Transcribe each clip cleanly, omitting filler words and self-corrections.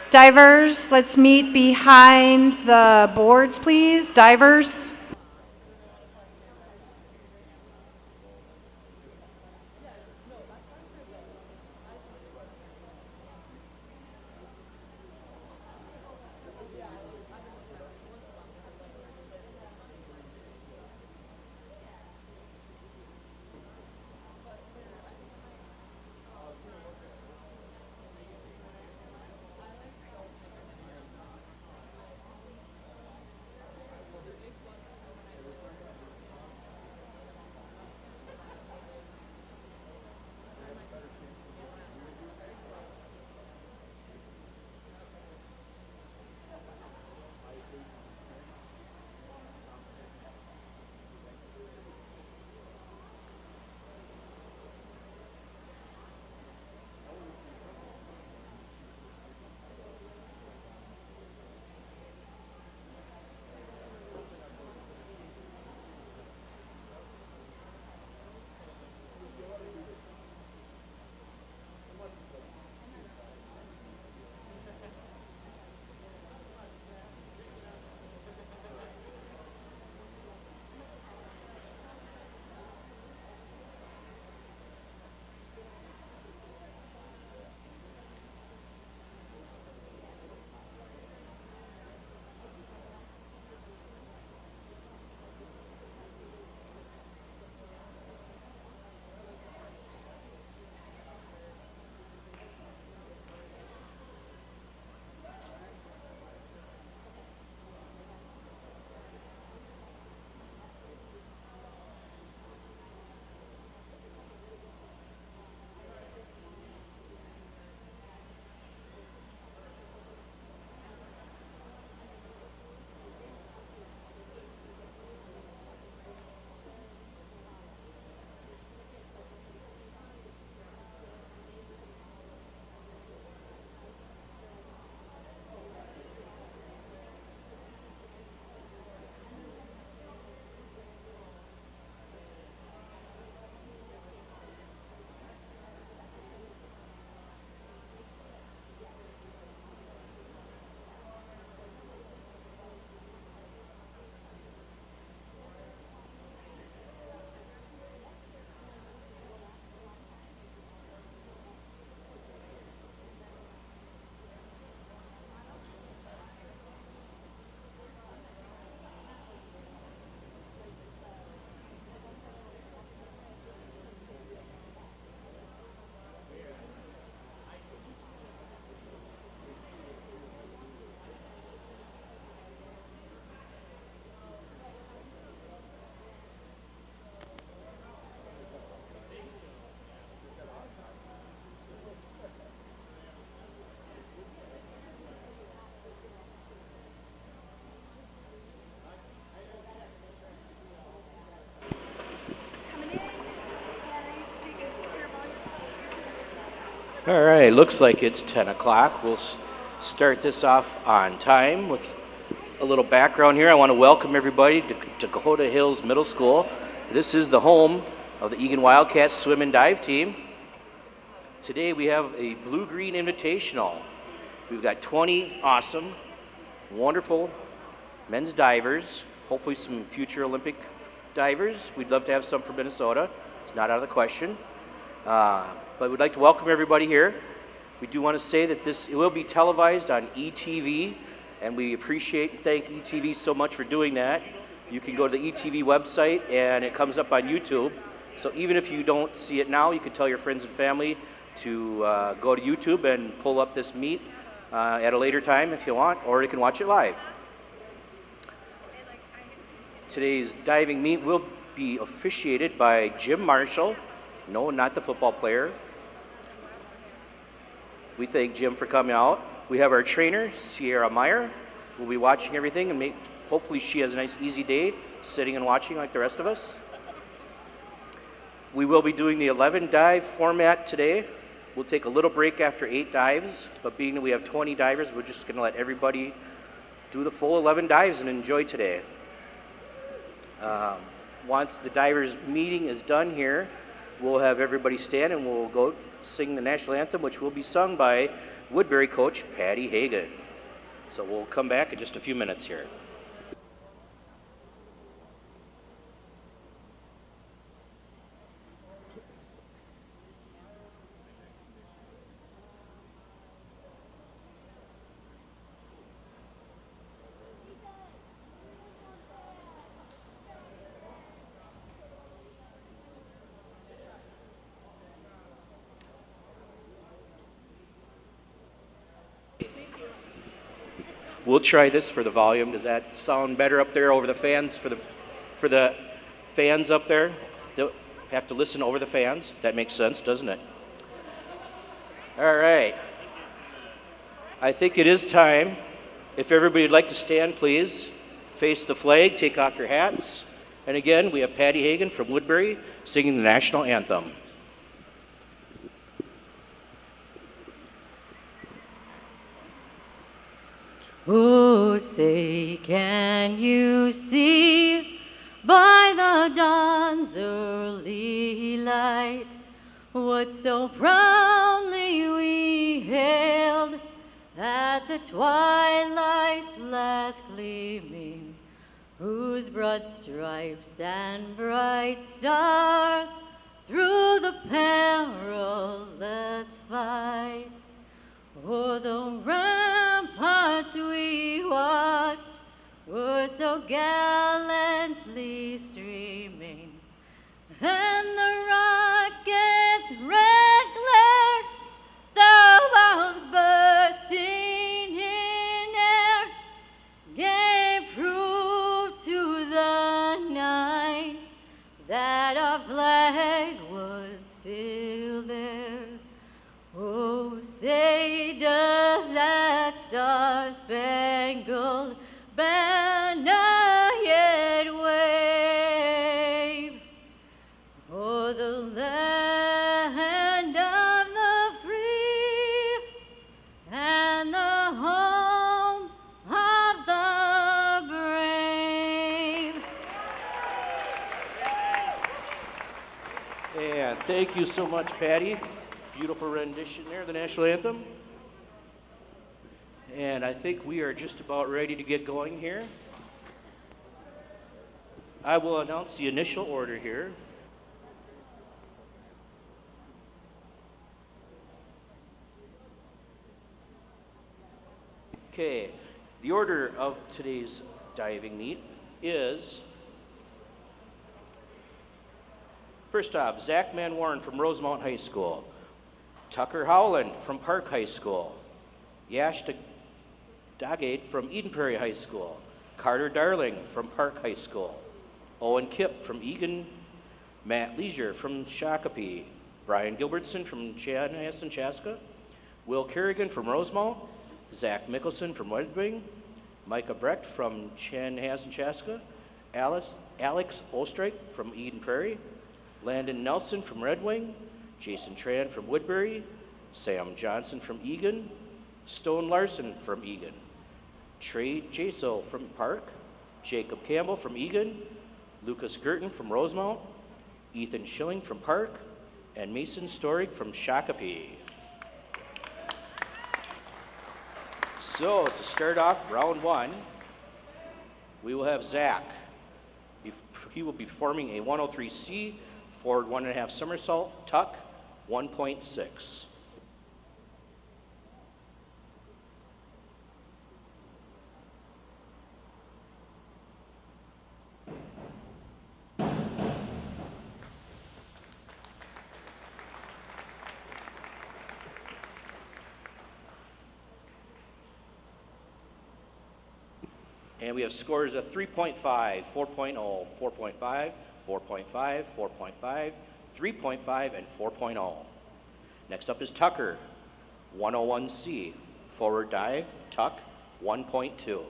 Divers, let's meet behind the boards, please. Divers. All right, looks like it's 10 o'clock. We'll start this off on time with a little background here. I want to welcome everybody to Dakota Hills Middle School. This is the home of the Eagan Wildcats swim and dive team. Today we have a blue-green invitational. We've got 20 awesome, wonderful men's divers, hopefully some future Olympic divers. We'd love to have some from Minnesota. It's not out of the question. But we'd like to welcome everybody here. We do want to say that it will be televised on ETV, and we appreciate and thank ETV so much for doing that. You can go to the ETV website, and it comes up on YouTube. So even if you don't see it now, you can tell your friends and family to go to YouTube and pull up this meet at a later time if you want, or you can watch it live. Today's diving meet will be officiated by Jim Marshall. No, not the football player. We thank Jim for coming out. We have our trainer, Sierra Meyer, who will be watching everything, and hopefully she has a nice easy day sitting and watching like the rest of us. We will be doing the 11 dive format today. We'll take a little break after 8 dives, but being that we have 20 divers, we're just going to let everybody do the full 11 dives and enjoy today. Once the divers meeting is done here, we'll have everybody stand and we'll go sing the national anthem, which will be sung by Woodbury coach Patty Hagan. So we'll come back in just a few minutes here. We'll try this for the volume. Does that sound better up there over the fans? For the fans up there, they'll have to listen over the fans. That makes sense, doesn't it? All right. I think it is time. If everybody would like to stand, please. Face the flag, take off your hats. And again, we have Patty Hagan from Woodbury singing the national anthem. Oh, say, can you see by the dawn's early light what so proudly we hailed at the twilight's last gleaming, whose broad stripes and bright stars through the perilous fight o'er the ramparts we watched were so gallantly streaming, and the rocket's red glare, the bombs bursting in air, gave proof to the night that our flag was still there. Oh, say does that star-spangled banner yet wave o'er the land of the free and the home of the brave? And thank you so much, Patty. Beautiful rendition there, the national anthem. And I think we are just about ready to get going here. I will announce the initial order here. Okay, the order of today's diving meet is, first off, Zach Manwarren from Rosemount High School, Tucker Howland from Park High School, Yash Dagate from Eden Prairie High School, Carter Darling from Park High School, Owen Kipp from Eagan, Matt Leisure from Shakopee, Brian Gilbertson from Chanhassen Chaska, Will Kerrigan from Rosemount, Zach Mickelson from Red Wing, Micah Brecht from Chanhassen Chaska, Alex Ostreich from Eden Prairie, Landon Nelson from Red Wing, Jason Tran from Woodbury, Sam Johnson from Eagan, Stone Larson from Eagan, Trey Jaso from Park, Jacob Campbell from Eagan, Lucas Gerton from Rosemount, Ethan Schilling from Park, and Mason Storig from Shakopee. So to start off round one, we will have Zach. He will be performing a 103C forward 1.5 somersault, tuck, 1.6. And we have scores of 3.5, 4.0, 4.5, 4.5, 4.5, 3.5, and 4.0. Next up is Tucker, 101C, forward dive, tuck, 1.2.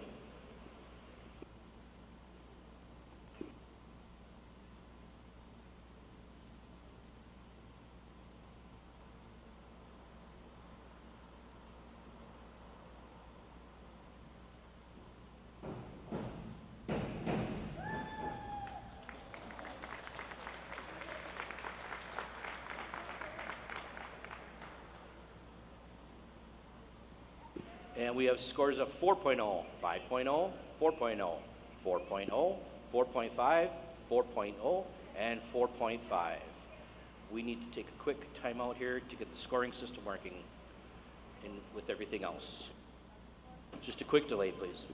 And we have scores of 4.0, 5.0, 4.0, 4.0, 4.5, 4.0, and 4.5. We need to take a quick timeout here to get the scoring system working in with everything else. Just a quick delay, please.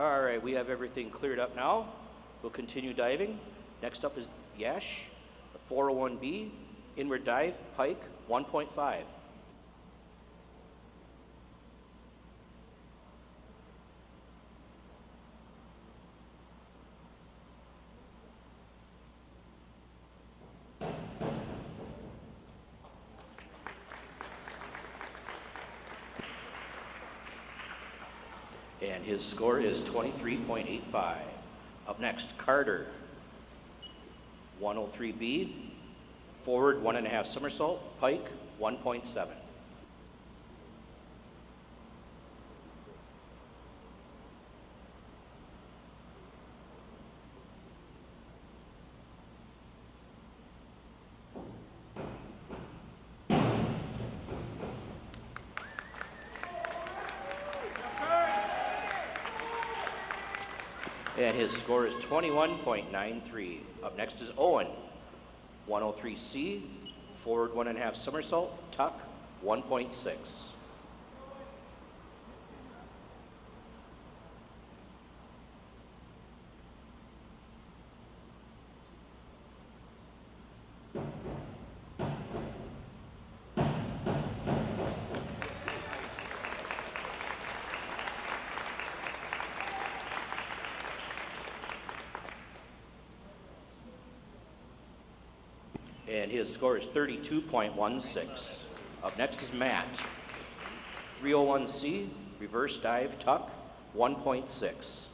All right, we have everything cleared up now. We'll continue diving. Next up is Yash, the 401B, inward dive, pike, 1.5. And his score is 23.85. Up next, Carter, 103B, forward 1.5 somersault, pike, 1.7. And his score is 21.93. Up next is Owen, 103C, forward 1.5 somersault, tuck, 1.6. And his score is 32.16. Up next is Matt, 301C, reverse dive, tuck, 1.6.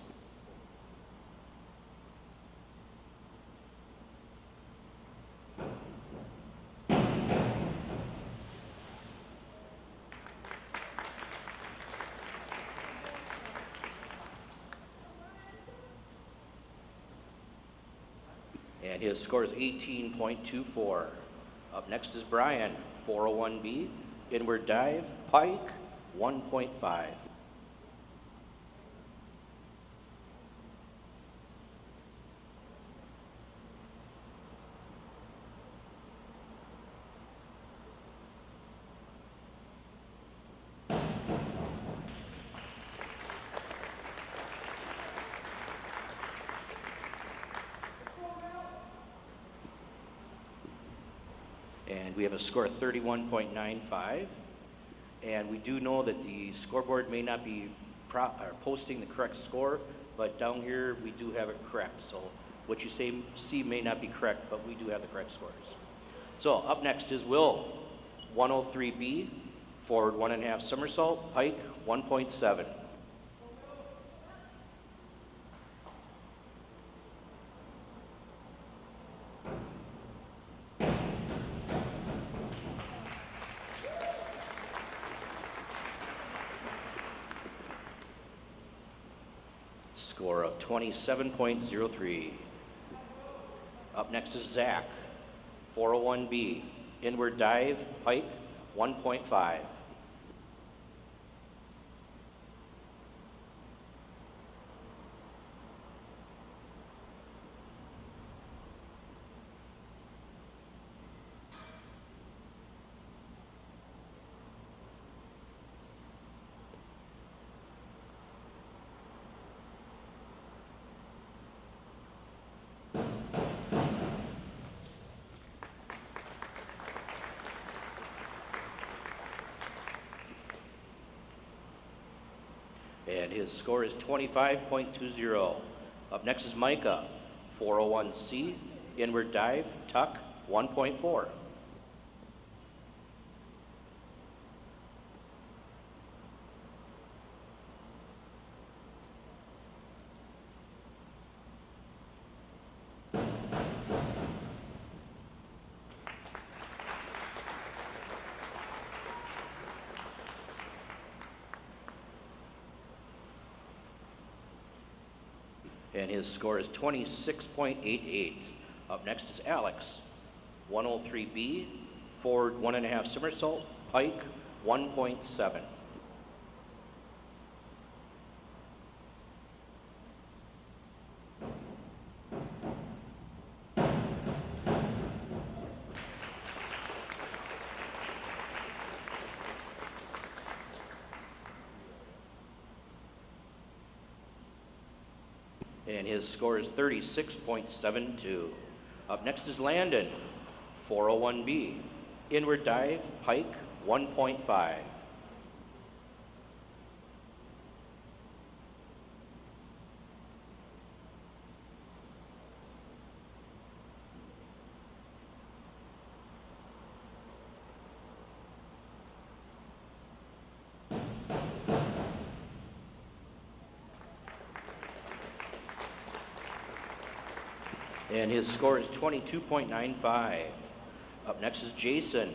And his score is 18.24. Up next is Brian, 401B, inward dive, pike, 1.5. And we have a score of 31.95. And we do know that the scoreboard may not be posting the correct score, but down here we do have it correct. So what you see may not be correct, but we do have the correct scores. So up next is Will, 103B, forward 1.5 somersault, pike, 1.7. Score of 27.03. Up next is Zach, 401B, inward dive, pike, 1.5. And his score is 25.20. Up next is Micah, 401C, inward dive, tuck, 1.4. And his score is 26.88. Up next is Alex, 103B, forward 1.5 somersault, pike, 1.7. And his score is 36.72. Up next is Landon, 401B, inward dive, pike, 1.5. And his score is 22.95. Up next is Jason,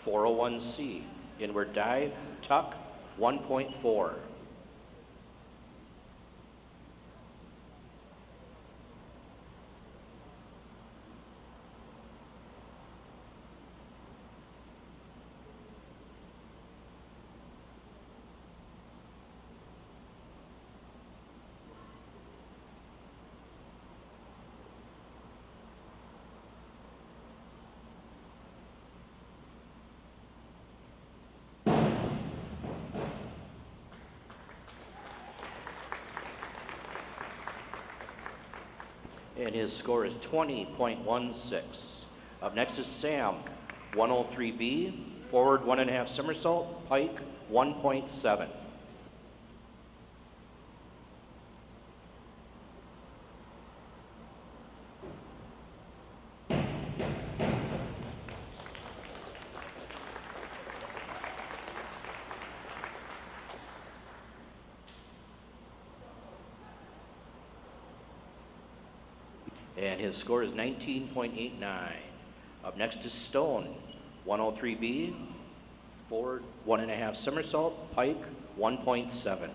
401C, inward dive, tuck, 1.4. And his score is 20.16. Up next is Sam, 103B, forward 1.5 somersault, pike, 1.7. And his score is 19.89. Up next is Stone, 103B, forward 1.5 somersault, pike, 1.7.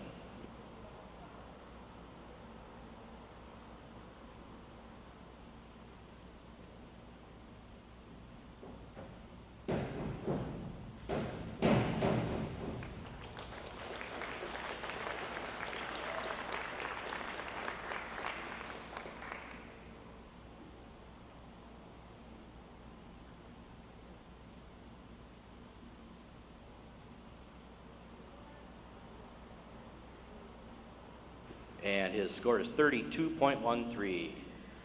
And his score is 32.13.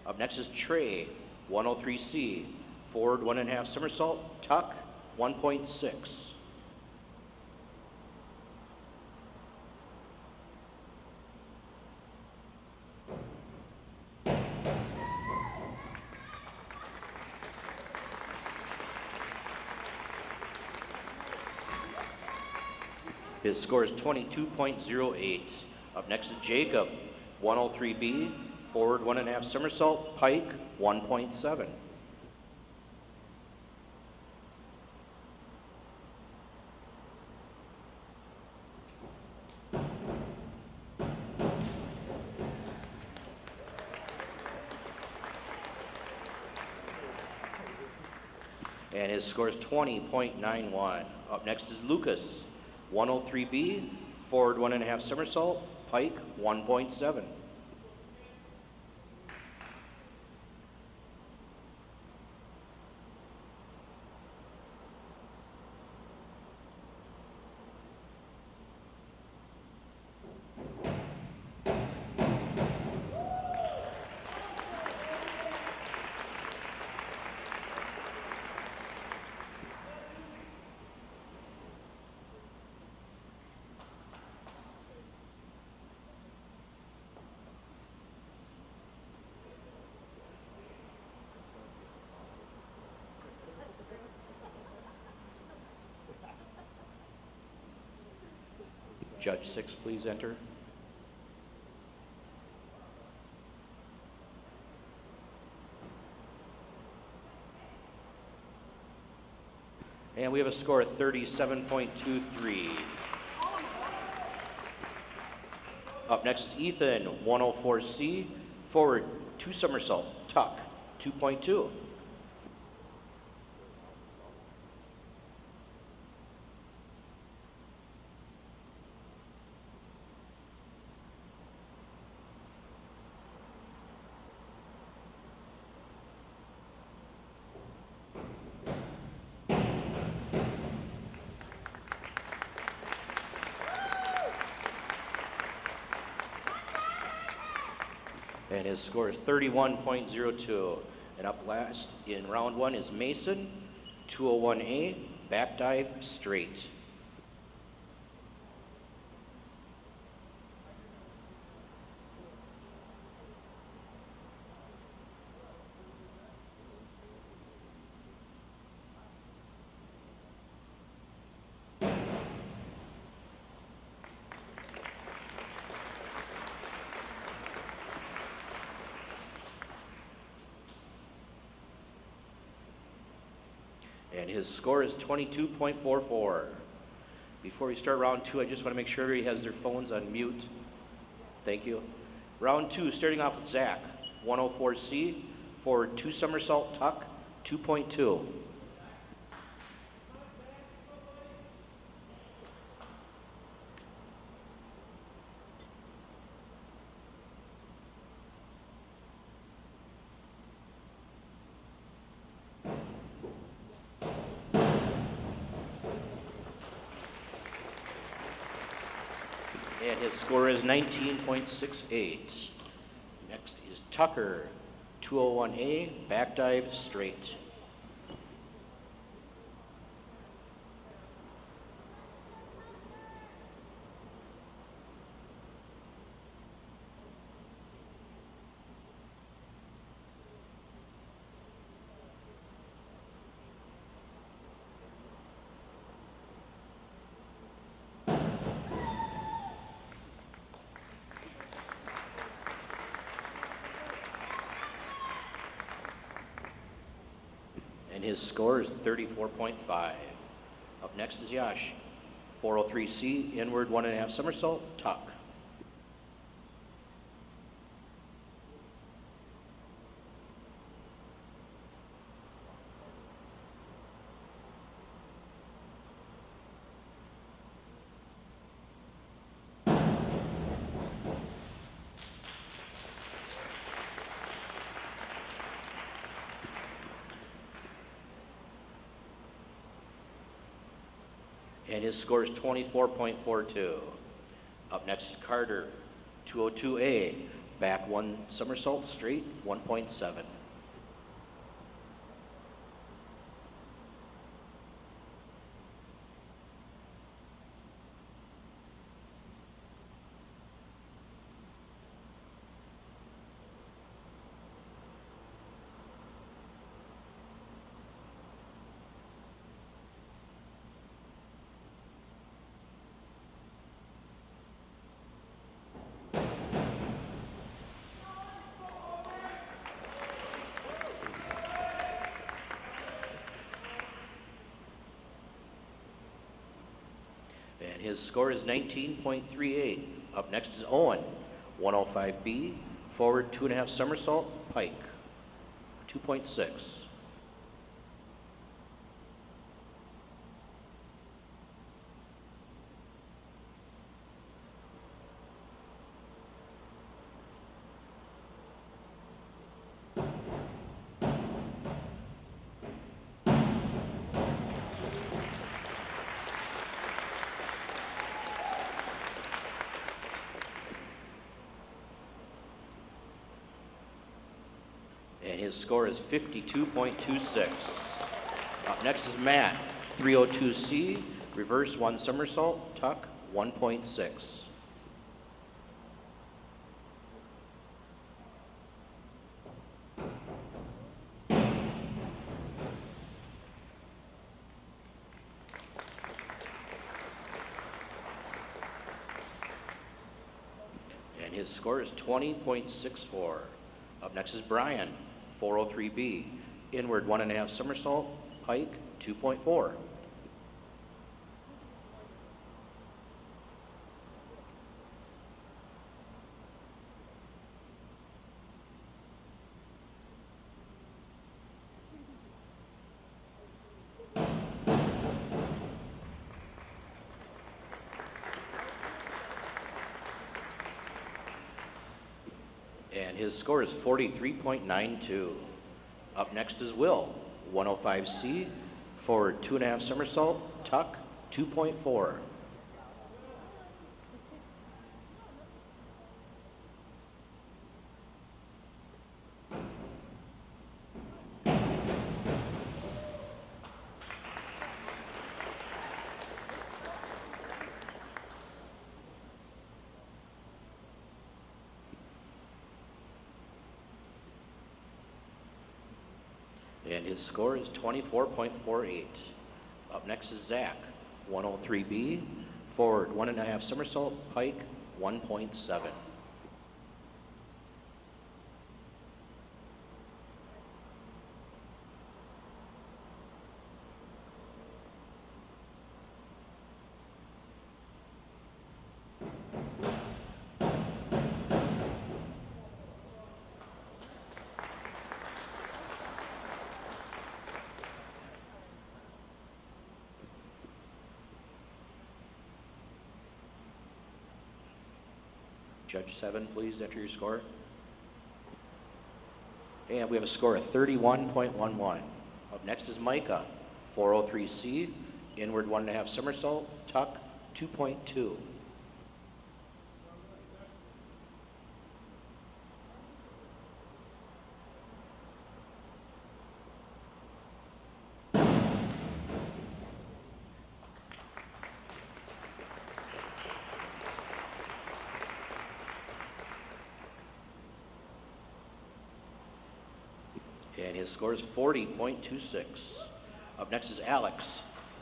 Up next is Trey, 103C, forward 1.5 somersault, tuck, 1.6. His score is 22.08. Up next is Jacob, 103B, forward 1.5 somersault, pike, 1.7. And his score is 20.91. Up next is Lucas, 103B, forward 1.5 somersault, pike, 1.7. Judge 6, please enter. And we have a score of 37.23. Up next is Ethan, 104C, forward 2 somersault, tuck, 2.2. And his score is 31.02. And up last in round 1 is Mason, 201A, back dive, straight. And his score is 22.44. Before we start round 2, I just want to make sure everybody has their phones on mute. Thank you. Round 2, starting off with Zach, 104C, forward 2 somersault, tuck, 2.2. And his score is 19.68. Next is Tucker, 201A, back dive, straight. And his score is 34.5. Up next is Yash, 403C, inward 1.5 somersault, tuck. And his score is 24.42. Up next is Carter, 202A, back 1 somersault, straight, 1.7. And his score is 19.38. Up next is Owen, 105B, forward 2.5 somersault, pike, 2.6. And his score is 52.26. Up next is Matt, 302C, reverse 1 somersault, tuck, 1.6. his score is 20.64. Up next is Brian, 403B. Inward 1.5 somersault, pike, 2.4. And his score is 43.92. Up next is Will, 105C, forward 2.5 somersault, tuck, 2.4. And his score is 24.48. Up next is Zach, 103B, forward 1.5 somersault, pike, 1.7. Judge 7, please enter your score. And we have a score of 31.11. Up next is Micah, 403C, inward 1.5 somersault, tuck, 2.2. And his score is 40.26. Up next is Alex,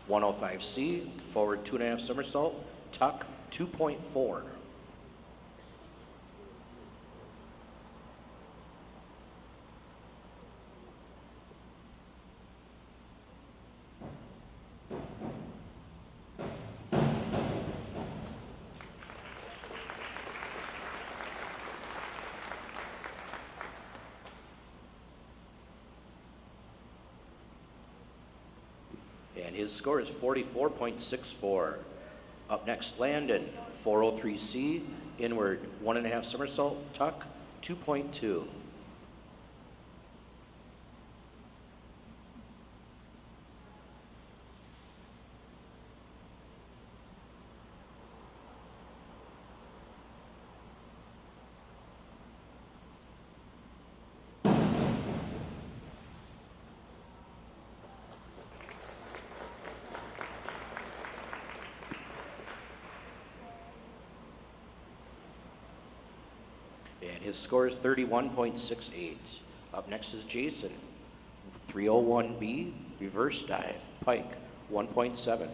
105C, forward 2.5 somersault, tuck, 2.4. And his score is 44.64. Up next, Landon, 403C, inward 1.5 somersault, tuck, 2.2. And his score is 31.68. Up next is Jason, 301B, reverse dive, pike, 1.7.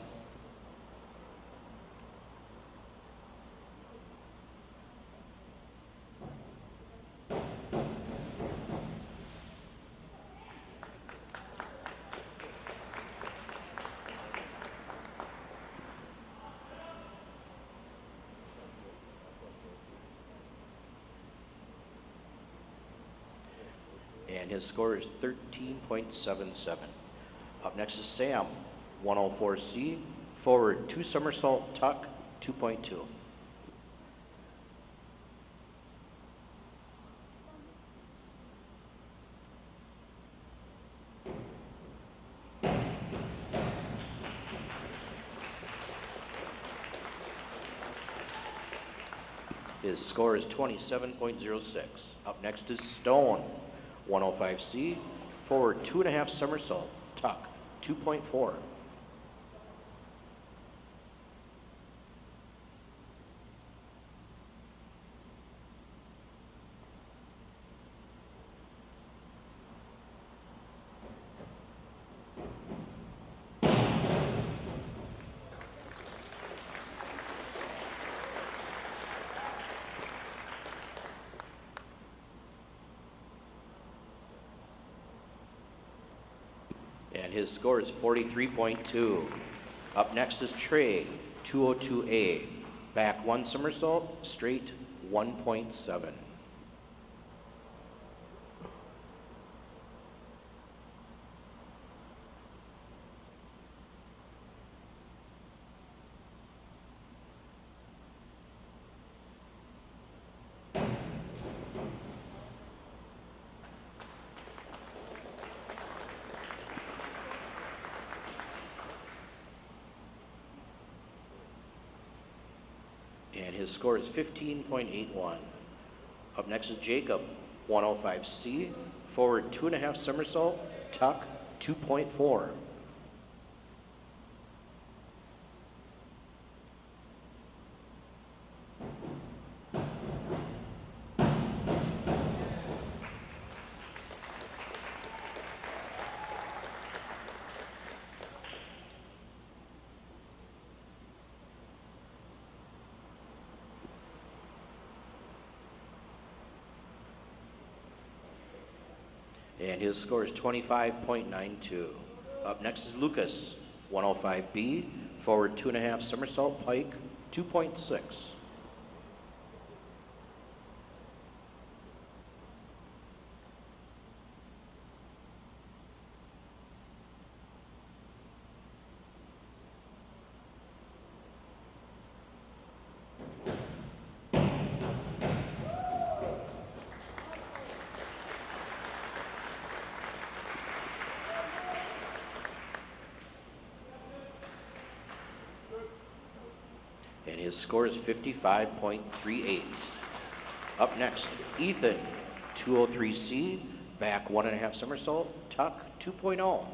And his score is 13.77. Up next is Sam, 104C, forward 2 somersault, tuck, 2.2. His score is 27.06. Up next is Stone, 105C, forward 2.5 somersault, tuck, 2.4. and his score is 43.2. Up next is Trey, 202A. Back 1 somersault, straight 1.7. And his score is 15.81. Up next is Jacob, 105C, forward 2.5 somersault, tuck 2.4. And his score is 25.92. Up next is Lucas, 105B, forward 2.5 somersault pike, 2.6. And his score is 55.38. Up next, Ethan, 203C, back 1.5 somersault, tuck 2.0.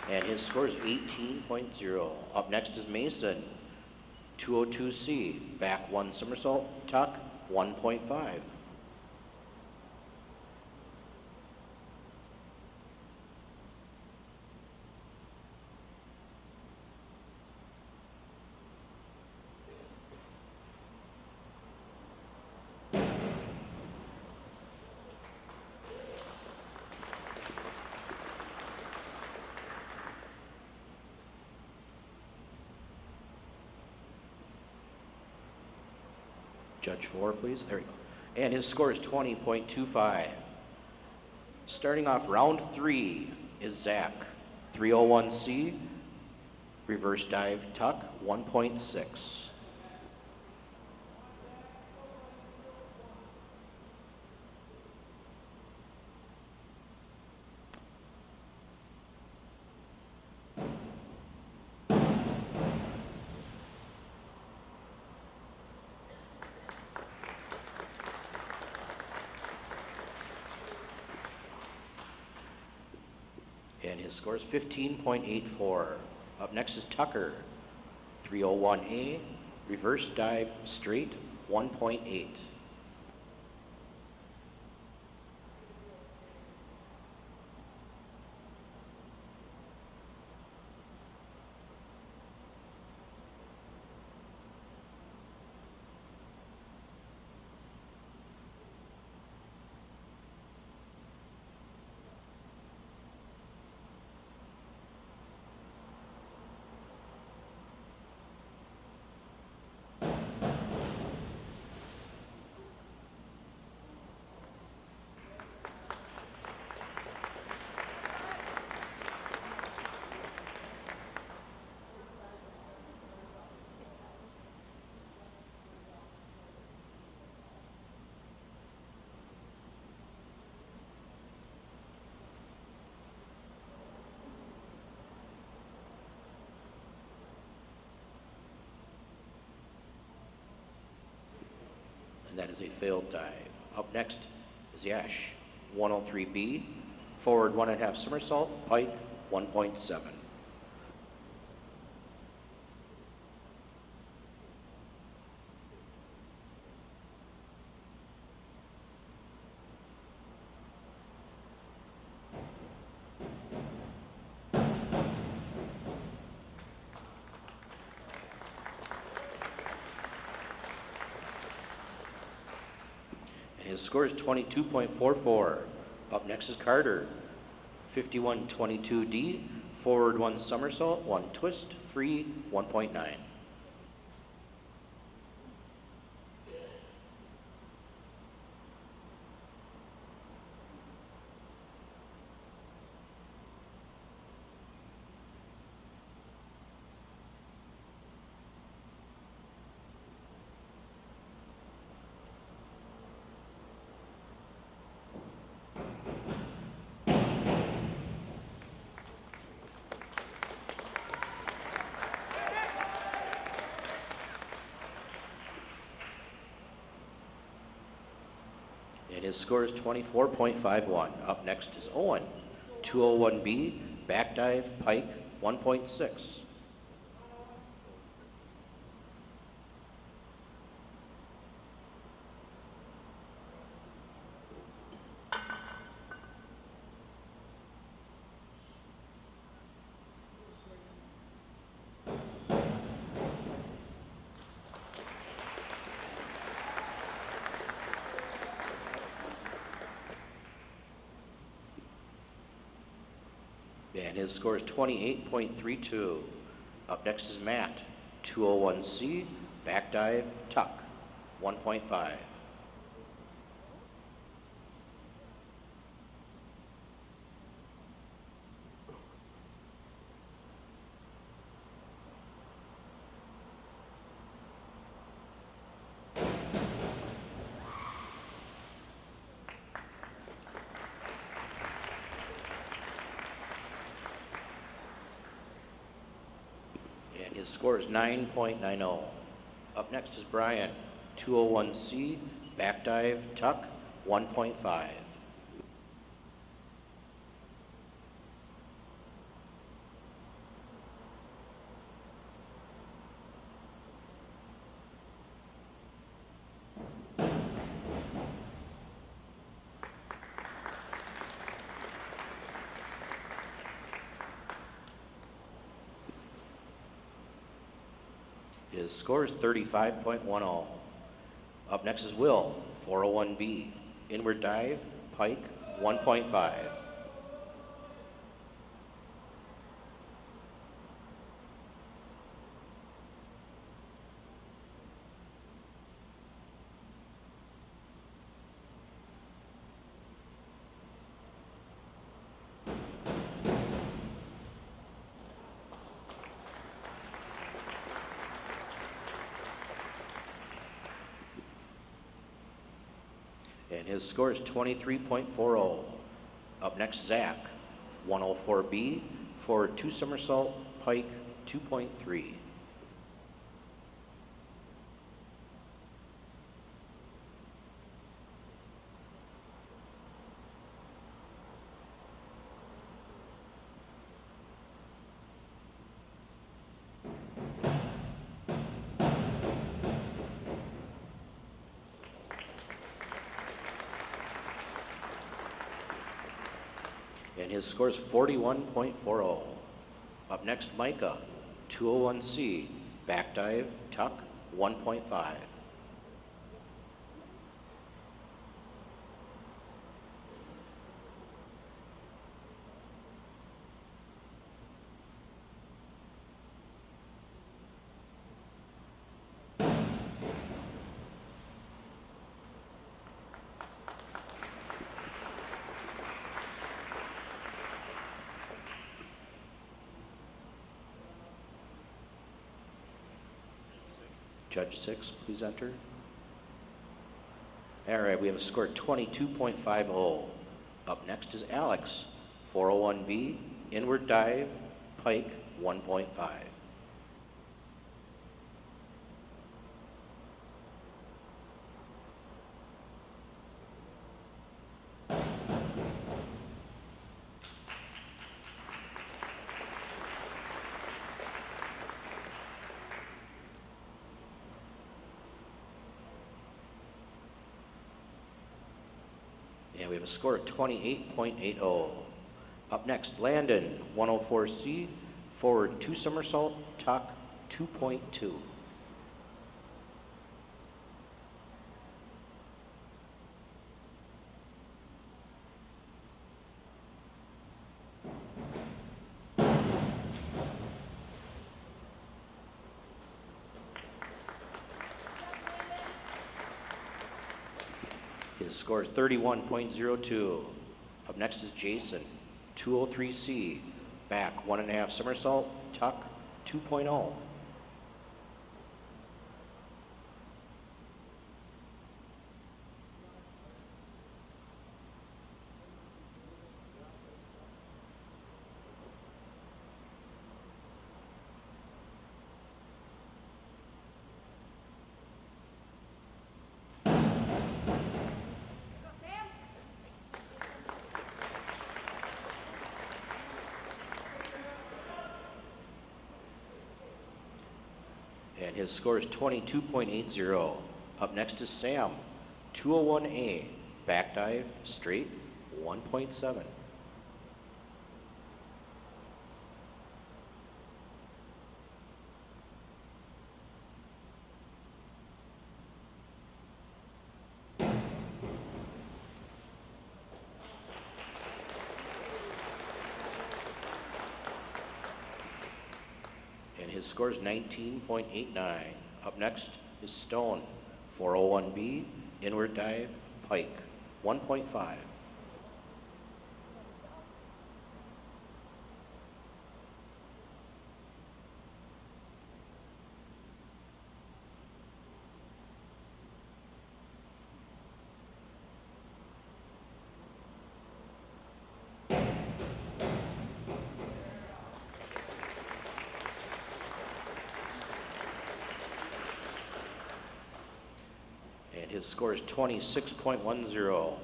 And his score is 18.0. Up next is Mason, 202C, back 1 somersault, tuck 1.5. Judge 4, please. There we go. And his score is 20.25. Starting off round 3 is Zach, 301C, reverse dive tuck 1.6. And his score is 15.84. Up next is Tucker, 301A, reverse dive straight 1.8. And that is a failed dive. Up next is Yash, 103B, forward 1.5 somersault, pike 1.7. His score is 22.44. Up next is Carter, 5122D, forward 1 somersault, 1 twist, free 1.9. And his score is 24.51. Up next is Owen, 201B, back dive, pike 1.6. And his score is 28.32. Up next is Matt, 201C, back dive, tuck, 1.5. His score is 9.90. Up next is Brian, 201C, back dive, tuck, 1.5. His score is 35.10. Up next is Will, 401B, inward dive, pike, 1.5. And his score is 23.40. Up next, Zach, 104B, forward 2 somersault, pike 2.3. And his score is 41.40. Up next, Micah, 201C, back dive, tuck, 1.5. Judge 6, please enter. All right, we have a score of 22.50. Up next is Alex, 401B, inward dive, pike, 1.5. And we have a score of 28.80. Up next, Landon, 104C, forward 2 somersault, tuck 2.2. His score is 31.02. Up next is Jason, 203C, back 1.5 somersault, tuck 2.0. And his score is 22.80. Up next is Sam, 201A, back dive, straight, 1.7. And his score is 19.89. Up next is Stone, 401B, inward dive, pike, 1.5. And his score is 26.10.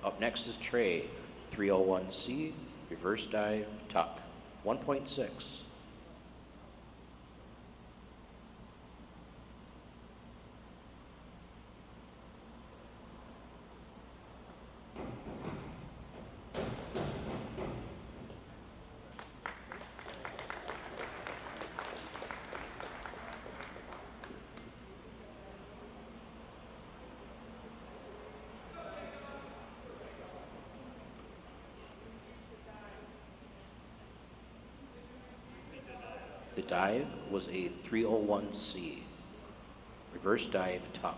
Up next is Trey, 301C, reverse dive, tuck, 1.6. The dive was a 301C, reverse dive, tuck.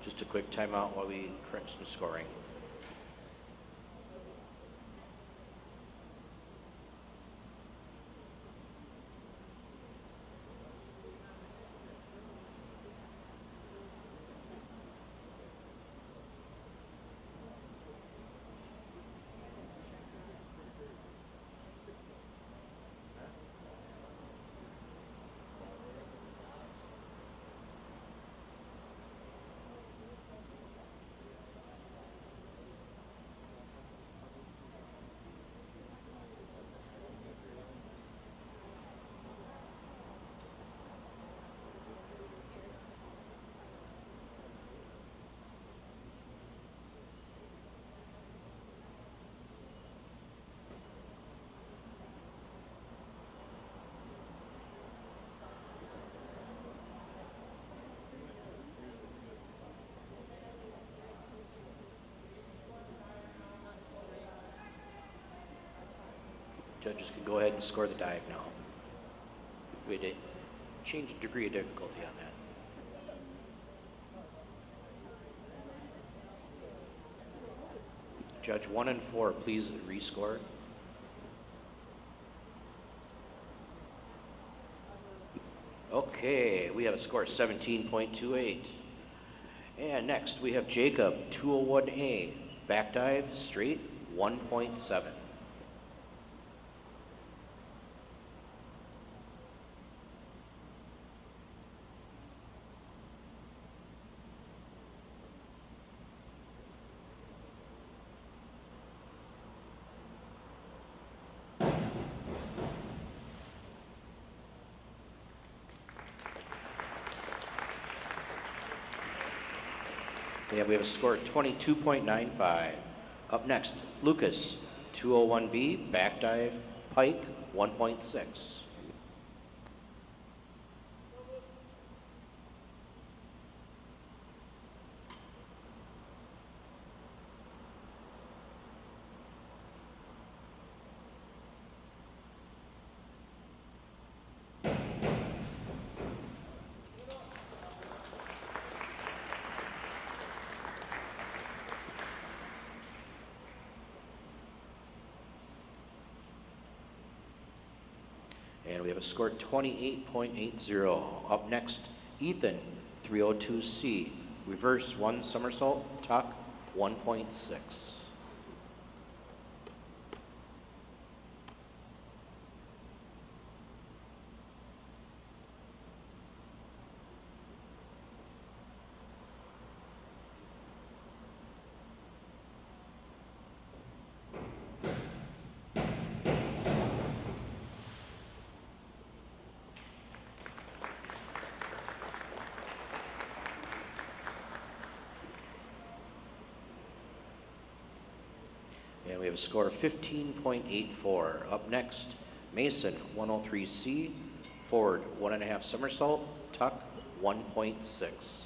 Just a quick timeout while we correct some scoring. Judges can go ahead and score the dive now. We had to change the degree of difficulty on that. Judge 1 and 4, please rescore. Okay, we have a score of 17.28. And next we have Jacob, 201A, back dive, straight, 1.7. And we have a score of 22.95. Up next, Lucas, 201B, back dive, pike, 1.6. And we have a score 28.80. Up next, Ethan, 302C, reverse 1 somersault, tuck, 1.6. And we have a score of 15.84. Up next, Mason, 103C, forward 1.5 somersault, tuck, 1.6.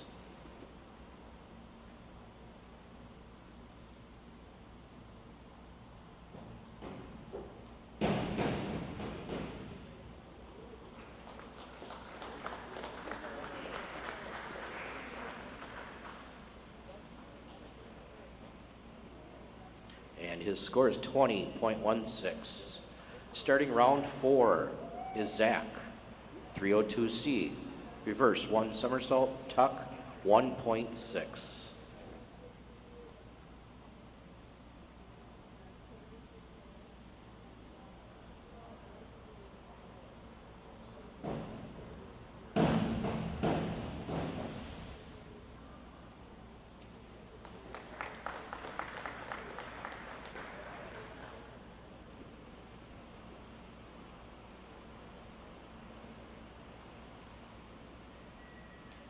And his score is 20.16. Starting round 4 is Zach, 302C, reverse 1 somersault, tuck, 1.6.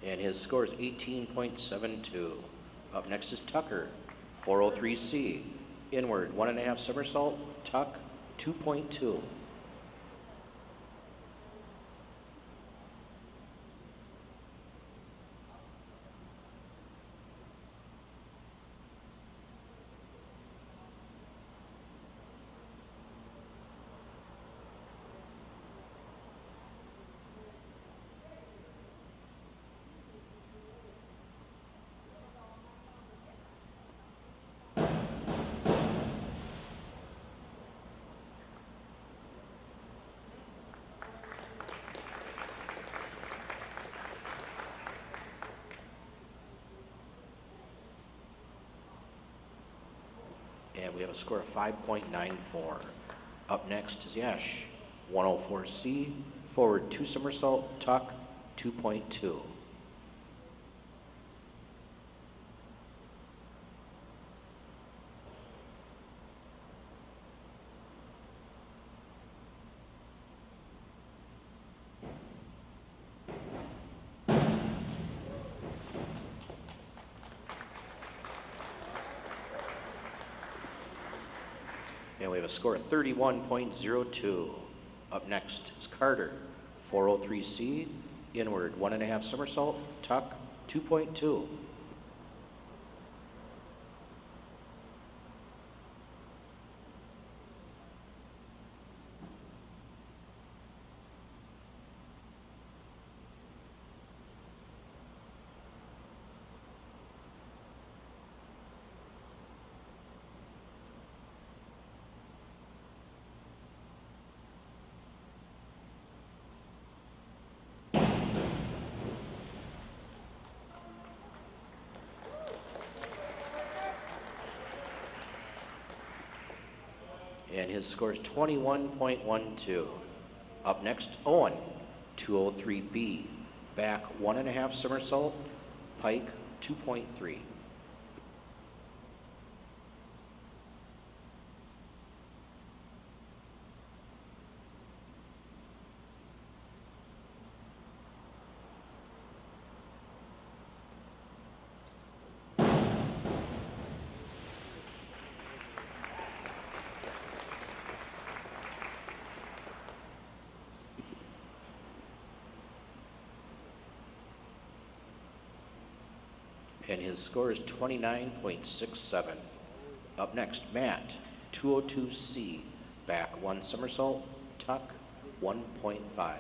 And his score is 18.72. Up next is Tucker, 403C, inward 1.5 somersault, tuck, 2.2. And we have a score of 5.94. Up next is Yash, 104C, forward 2 somersault, tuck, 2.2. And we have a score of 31.02. Up next is Carter, 403C, inward 1.5 somersault, tuck, 2.2. and his score is 21.12. Up next, Owen, 203B, back 1.5 somersault, pike 2.3. And his score is 29.67. Up next, Matt, 202C, back 1 somersault, tuck 1.5.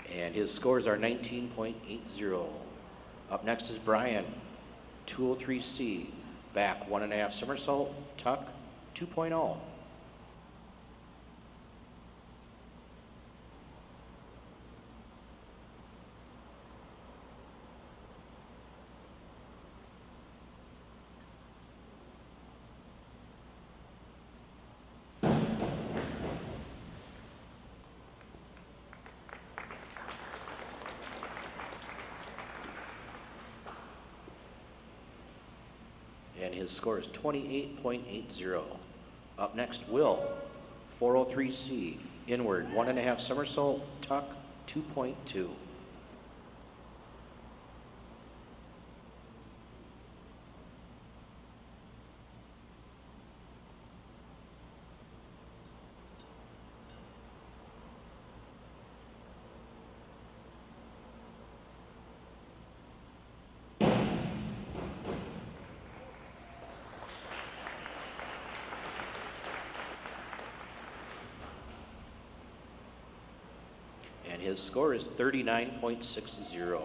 And his scores are 19.80. Up next is Brian, 203C, back 1.5 somersault, tuck 2.0. And his score is 28.80. Up next, Will, 403C, inward 1.5 somersault, tuck 2.2. And his score is 39.60.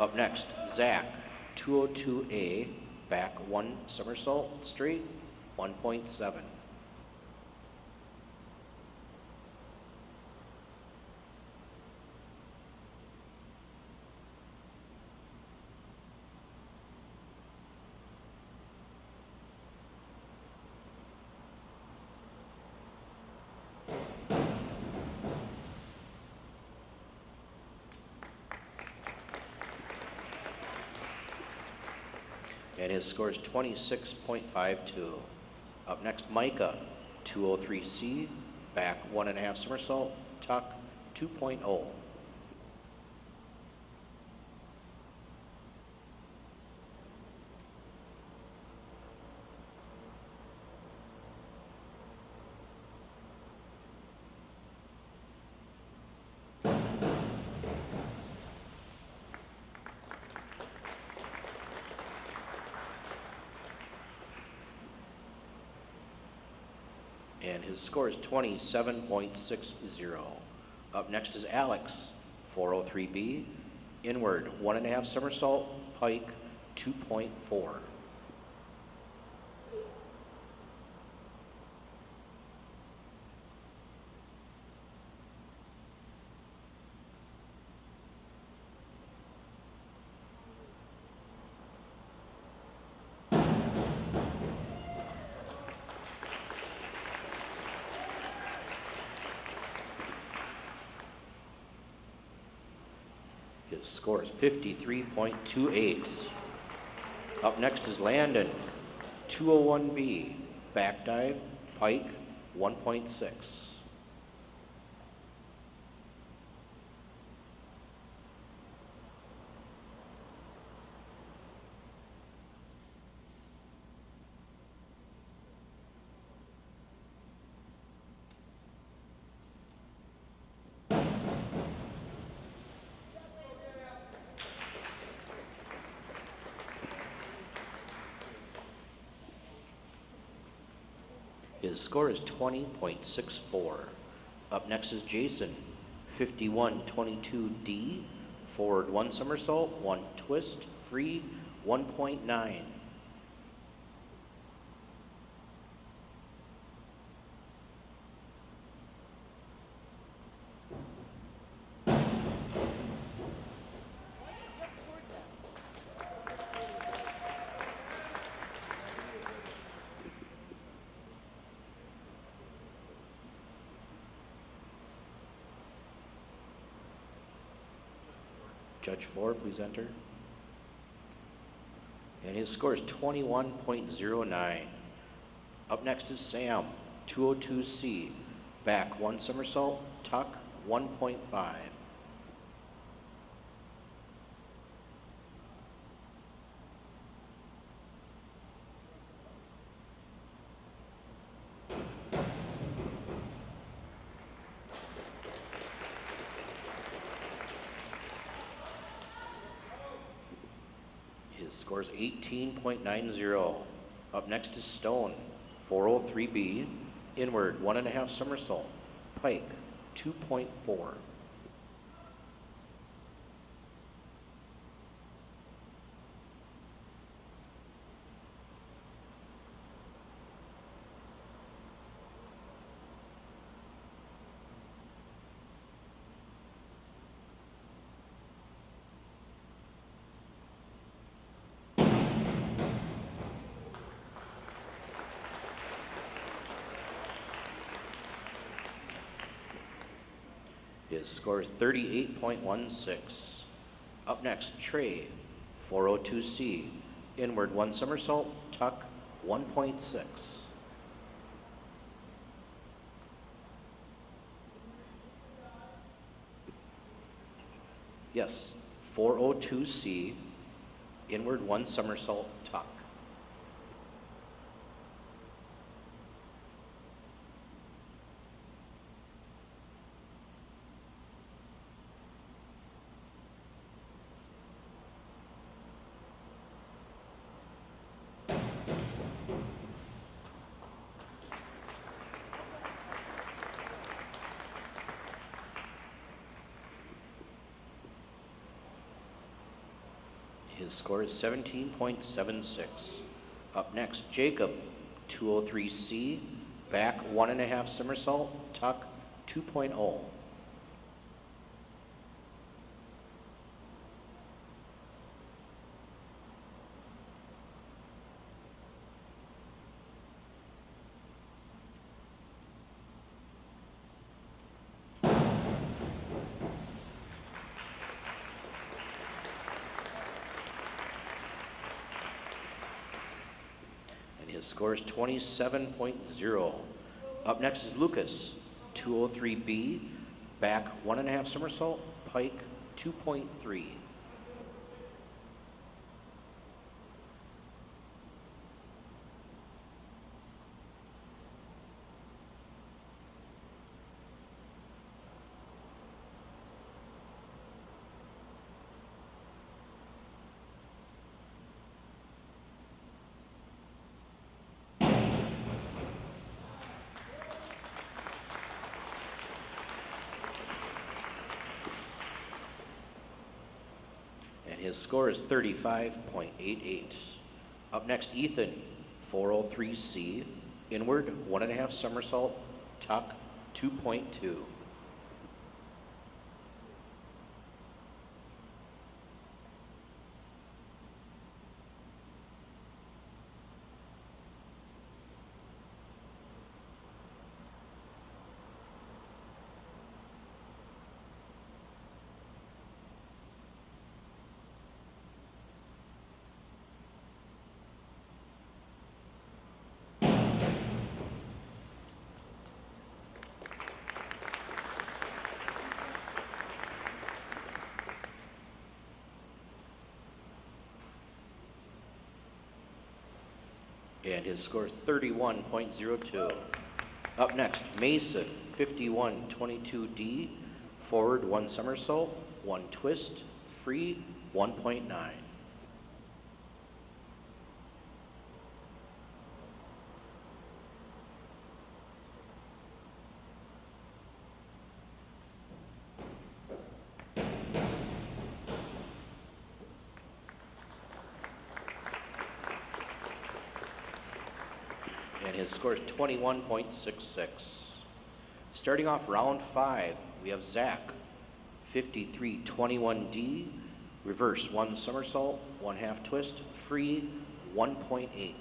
Up next, Zach, 202A, back 1 somersault, straight 1.7. And his score is 26.52. Up next, Micah, 203C, back 1.5 somersault, tuck 2.0. And his score is 27.60. Up next is Alex, 403B, inward 1.5 somersault, pike 2.4. His score is 53.28. Up next is Landon, 201B, back dive, pike 1.6. His score is 20.64. Up next is Jason, 51-22D, forward 1 somersault, 1 twist, free, 1.9. Judge 4, please enter. And his score is 21.09. Up next is Sam, 202C, back 1 somersault, tuck, 1.5. His score is 18.90. Up next is Stone, 403B, inward 1.5 somersault, pike, 2.4. His score is 38.16. Up next, Trey, 402C, inward 1 somersault, tuck, 1.6. Yes, 402C, inward 1 somersault, tuck. His score is 17.76. Up next, Jacob, 203C, back 1.5 somersault, tuck, 2.0. His score is 27.0. Up next is Lucas, 203B, back 1.5 somersault, pike, 2.3. His score is 35.88. Up next, Ethan, 403C, inward 1.5 somersault, tuck, 2.2. And his score is 31.02. Up next, Mason, 51-22D, forward 1 somersault, 1 twist, free, 1.9. his score is 21.66. Starting off round 5, we have Zach, 5321D, reverse 1 somersault, 1 half twist, free 1.8.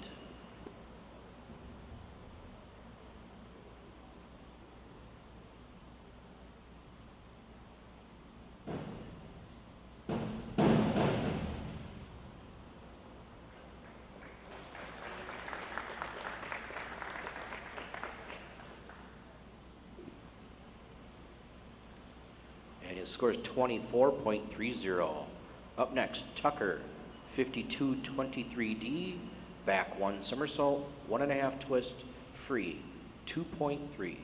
And his score is 24.30. Up next, Tucker, 5223D, back 1 somersault, 1 half twist, free 2.3.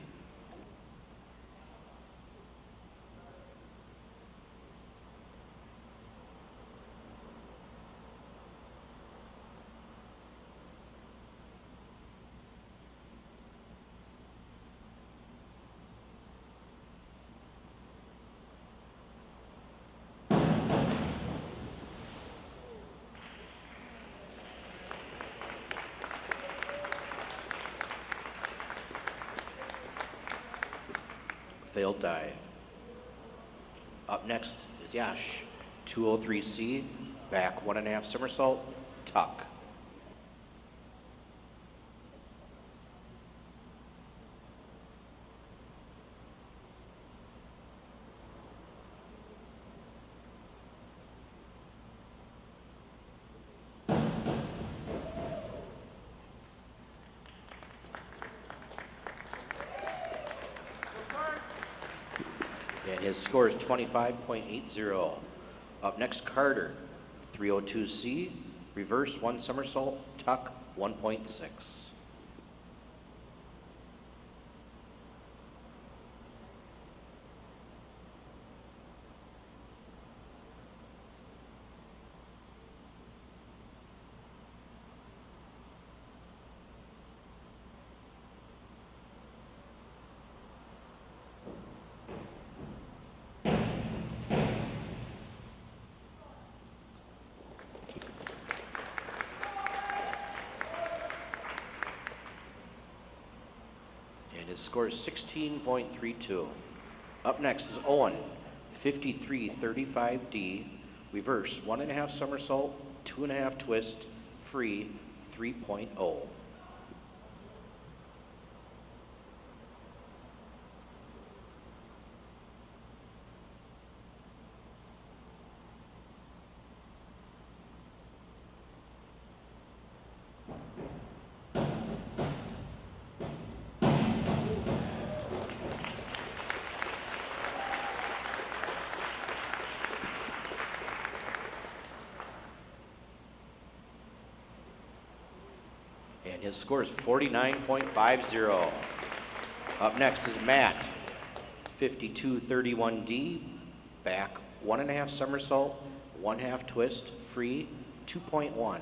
Failed dive. Up next is Yash, 203C, back 1 half somersault, tuck. And his score is 25.80. Up next, Carter, 302C, reverse 1 somersault, tuck 1.6. And his score is 16.32. Up next is Owen, 5335D, reverse 1 half somersault, 2 half twist, free 3.0. And his score is 49.50. Up next is Matt, 5231D, back 1 half somersault, 1 half twist, free 2.1.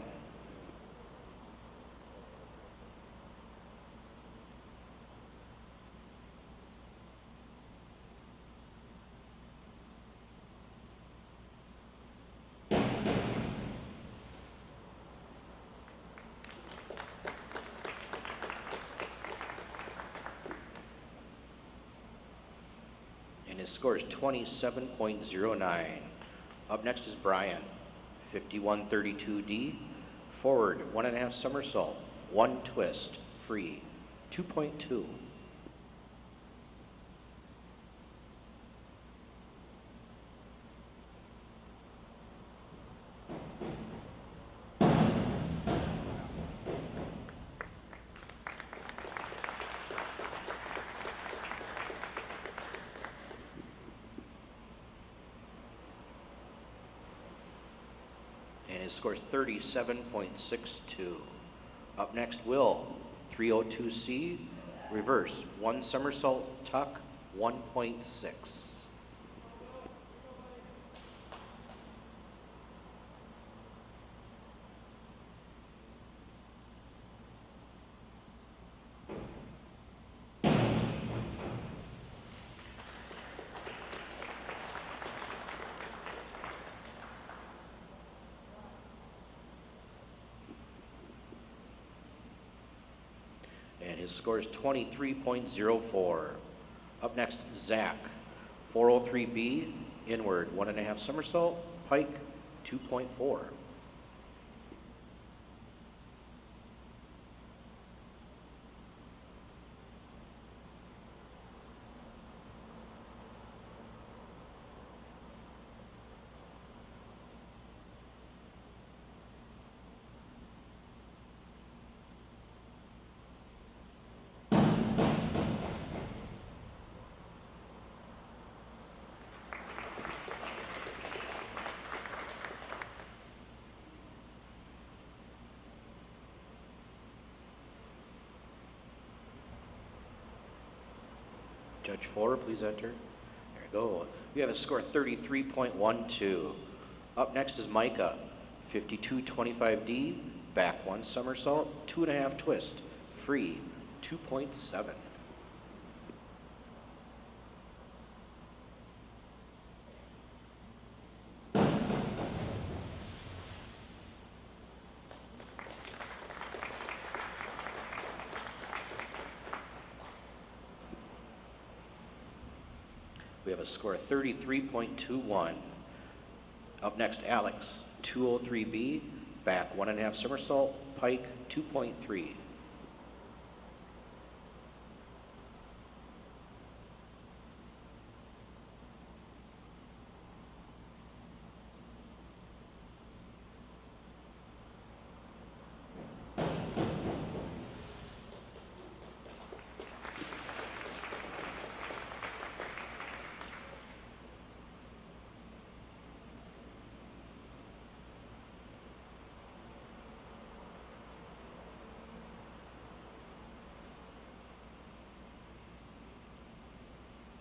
And his score is 27.09. Up next is Brian, 5132D, forward 1 half somersault, 1 twist, free 2.2. And his score is 37.62. Up next, Will, 302C, reverse 1 somersault, tuck 1.6. his score is 23.04. Up next, Zach, 403B, inward, 1.5 somersault, pike, 2.4. Judge 4, please enter. There we go. We have a score 33.12. Up next is Micah, 5225D, back 1 somersault, 2.5 twist, free, 2.7. We have a score of 33.21. Up next, Alex, 203B, back 1.5 somersault, pike 2.3.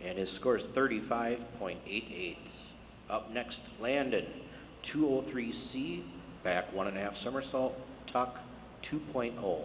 And his score is 35.88. Up next, Landon, 203C, back 1.5 somersault, tuck 2.0.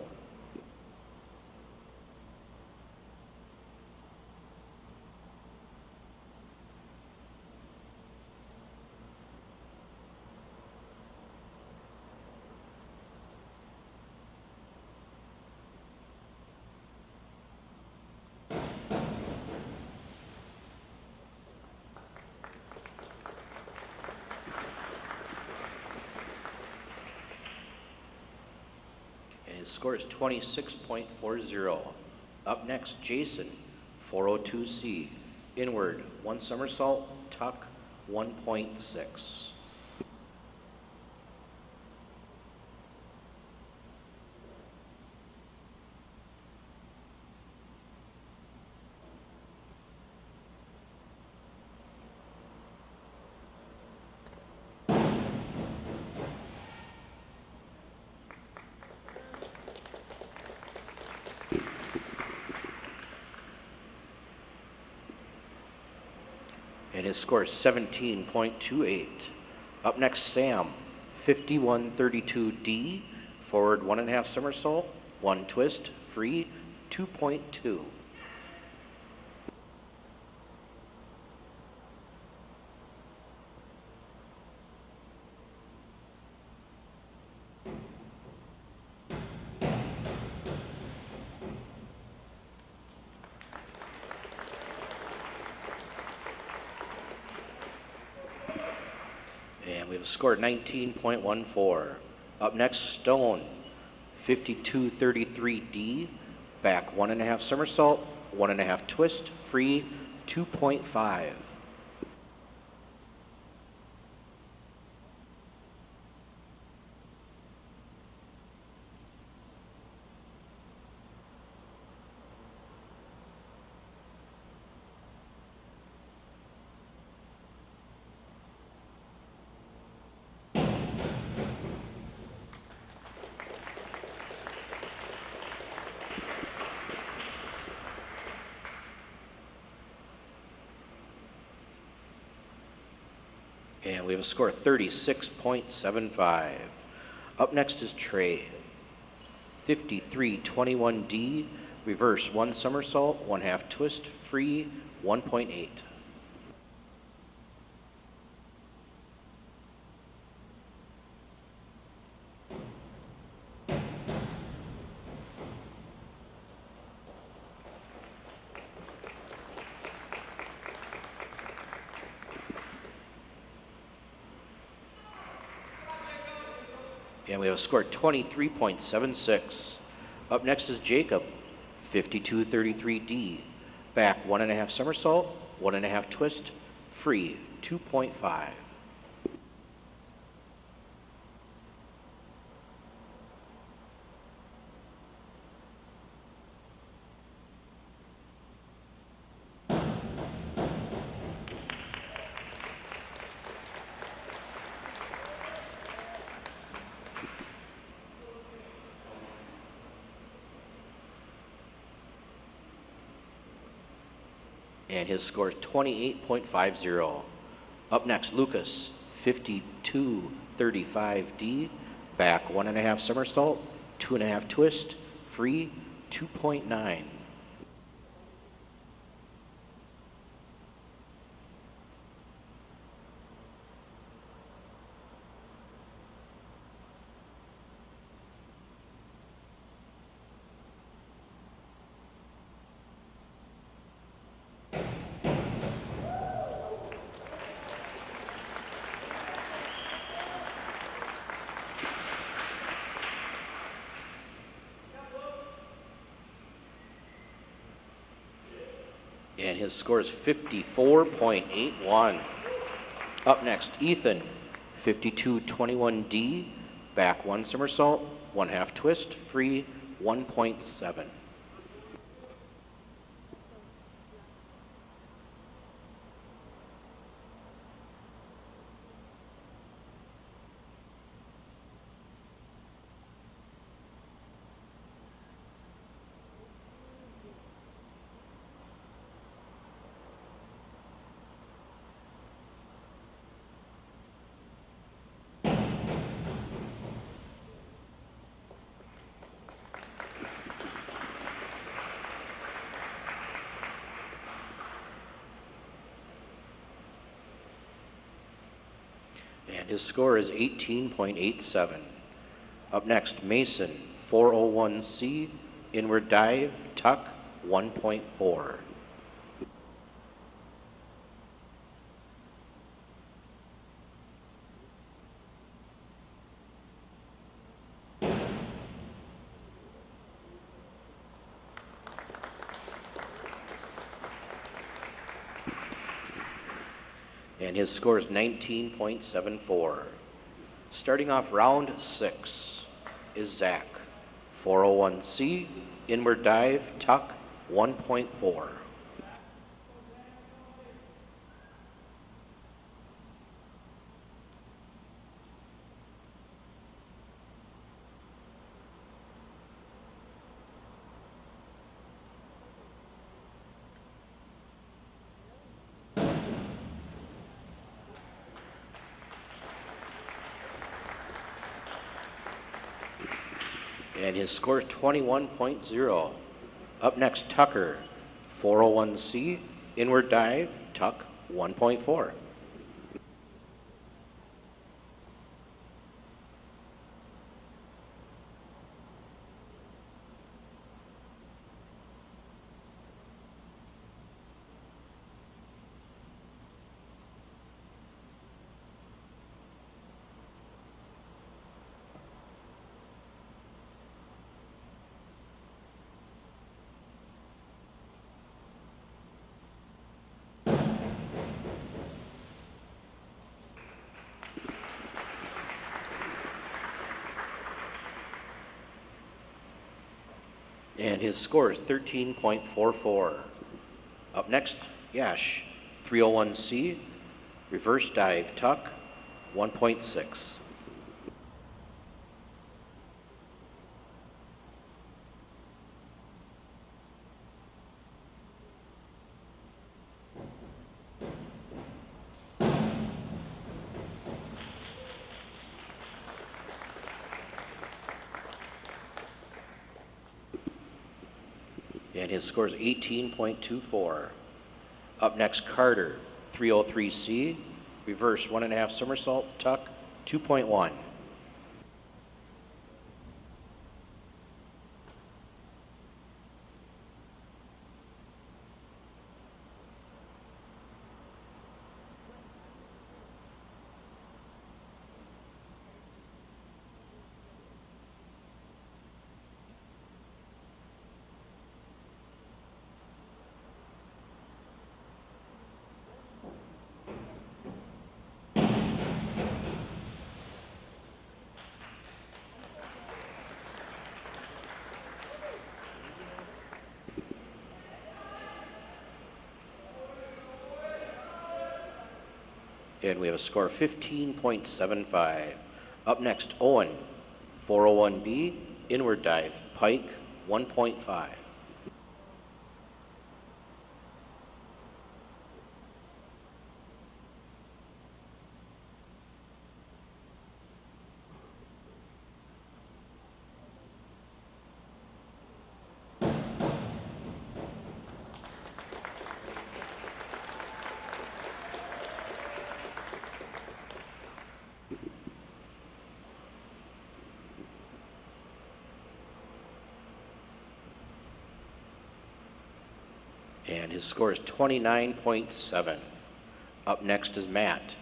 His score is 26.40. Up next, Jason, 402C, inward, 1 somersault, tuck, 1.6. And his score is 17.28. Up next, Sam, 5132D, forward 1.5 somersault, 1 twist, free, 2.2. And we have scored 19.14. Up next, Stone, 5233D, back 1.5 somersault, 1.5 twist, free, 2.5. And we have a score of 36.75. Up next is Trey, 5321D, reverse 1 somersault, 1/2 twist, free, 1.8. And we have a score 23.76. Up next is Jacob, 5233D. Back 1.5 somersault, 1.5 twist, free, 2.5. And his score is 28.50. Up next, Lucas, 5235D. Back 1.5 somersault, 2.5 twist, free, 2.9. And his score is 54.81. Up next, Ethan, 5221D. Back 1 somersault, 1/2 twist, free, 1.7. And his score is 18.87. Up next, Mason, 401C, inward dive, tuck, 1.4. And his score is 19.74. Starting off round 6 is Zach, 401C, inward dive, tuck, 1.4. And his score is 21.0. Up next, Tucker, 401C, inward dive, tuck, 1.4. And his score is 13.44. Up next, Yash, 301C, reverse dive, tuck, 1.6. And his score is 18.24. Up next, Carter, 303C, reverse 1.5 somersault, tuck, 2.1. And we have a score of 15.75. Up next, Owen, 401B, inward dive, pike, 1.5. And his score is 29.7. Up next is Matt,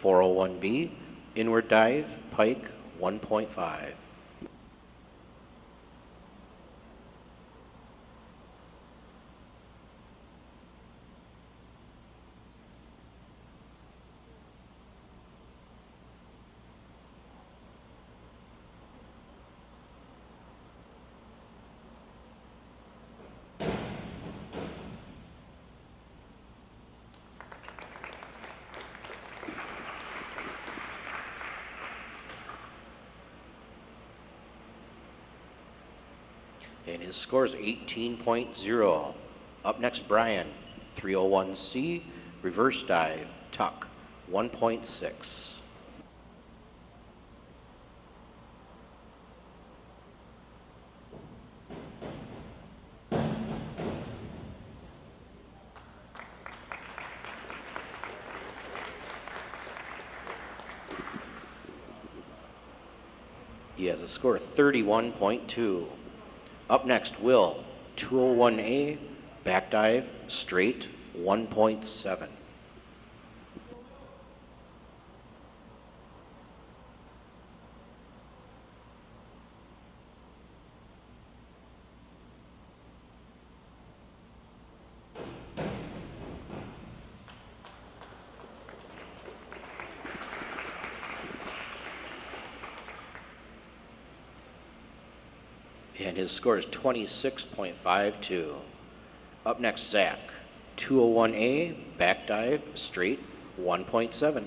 401B, inward dive, pike, 1.5. And his score is 18.0. Up next, Brian, 301C, reverse dive, tuck, 1.6. He has a score of 31.2. Up next, Will, 201A, back dive, straight, 1.7. And his score is 26.52. Up next, Zach, 201A, back dive, straight, 1.7.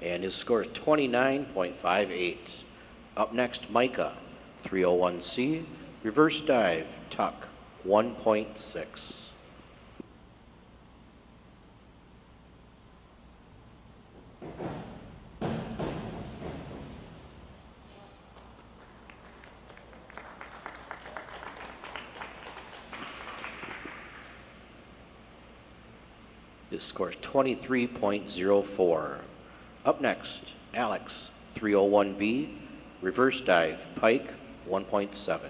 And his score is 29.58. Up next, Micah, 301C, reverse dive, tuck, 1.6. His score is 23.04. Up next, Alex, 301B, reverse dive, pike, 1.7.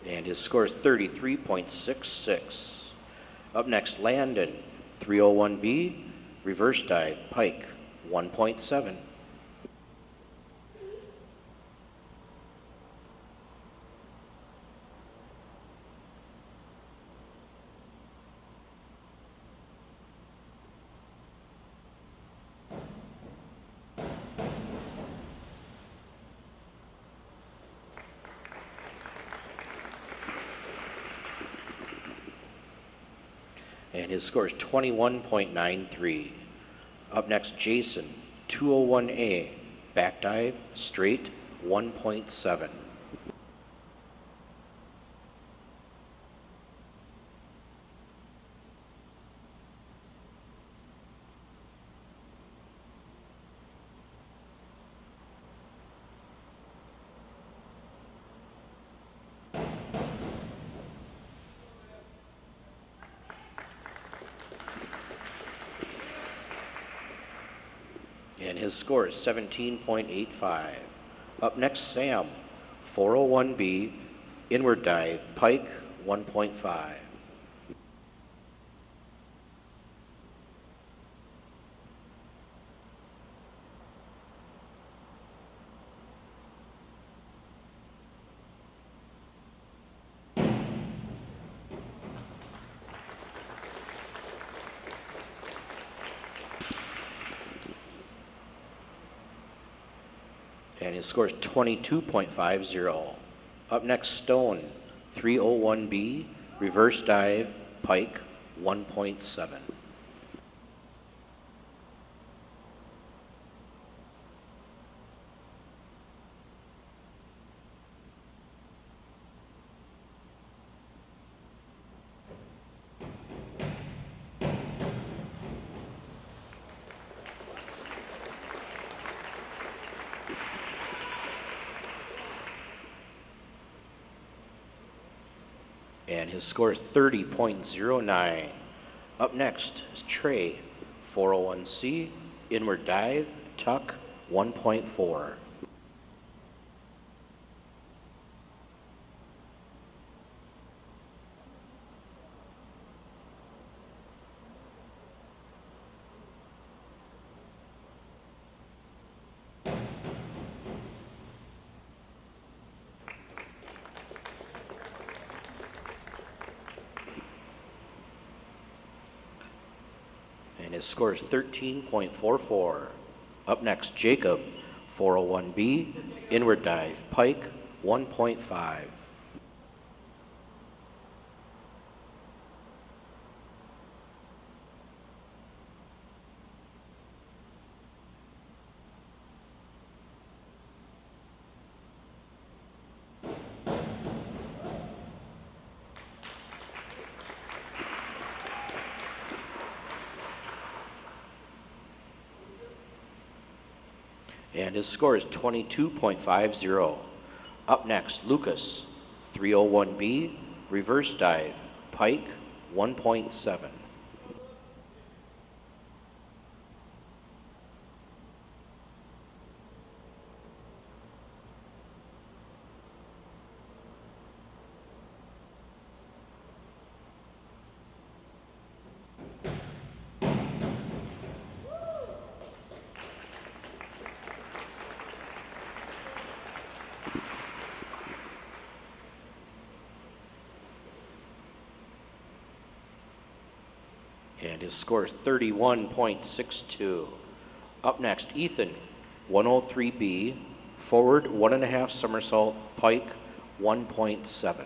And his score is 33.66. Up next, Landon, 301B, reverse dive, pike, 1.7. And his score is 21.93. Up next, Jason, 201A, back dive, straight, 1.7. and his score is 17.85. Up next, Sam, 401B, inward dive, pike, 1.5. And his score is 22.50. Up next, Stone, 301B, reverse dive, pike, 1.7. And his score is 30.09. Up next is Trey, 401C, inward dive, tuck, 1.4. And his score is 13.44. Up next, Jacob, 401B, inward dive, pike, 1.5. And his score is 22.50. Up next, Lucas, 301B, reverse dive, pike, 1.7. And his score is 31.62. Up next, Ethan, 103B, forward 1.5 somersault, pike, 1.7.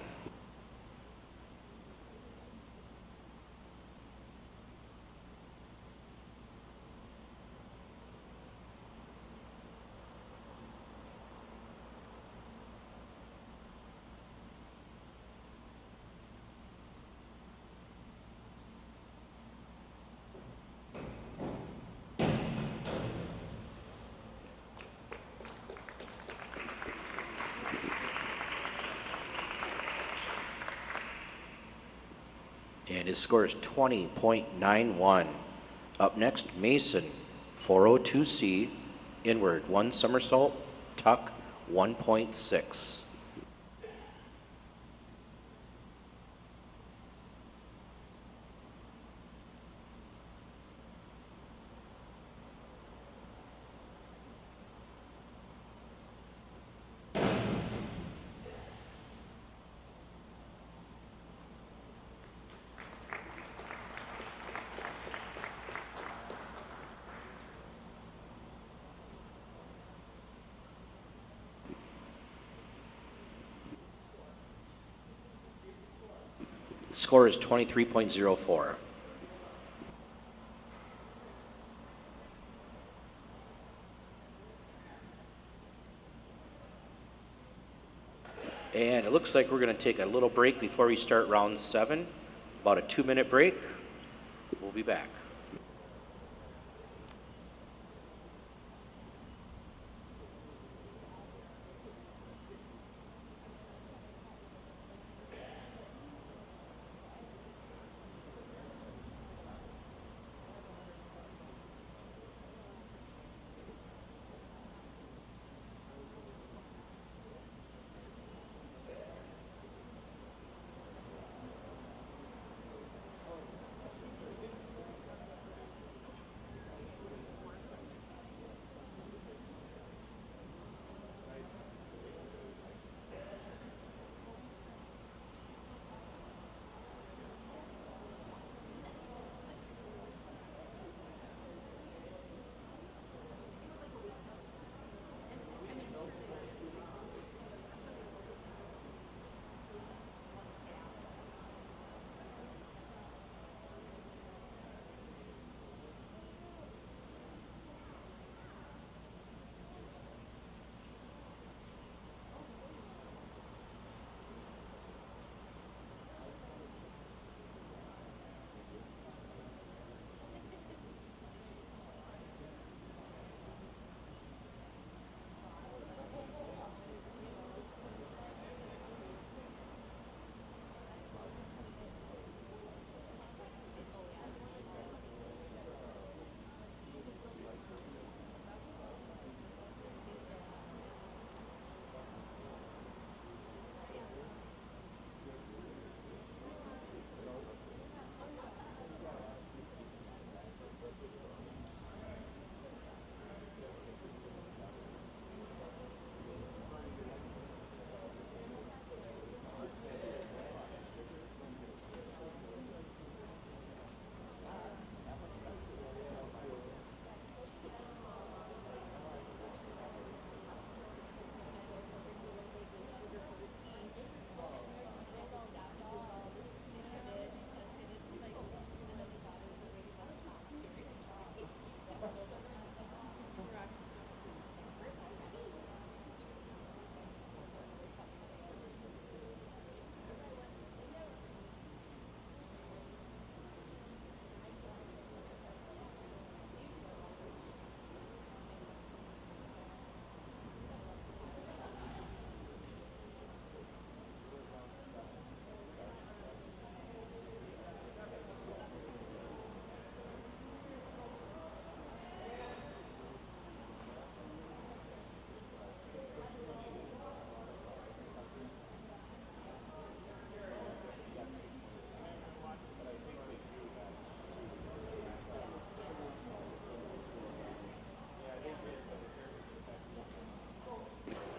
And his score is 20.91. Up next, Mason, 402C, inward 1 somersault, tuck, 1.6. Score is 23.04. And it looks like we're going to take a little break before we start round 7. About a 2-minute break. We'll be back.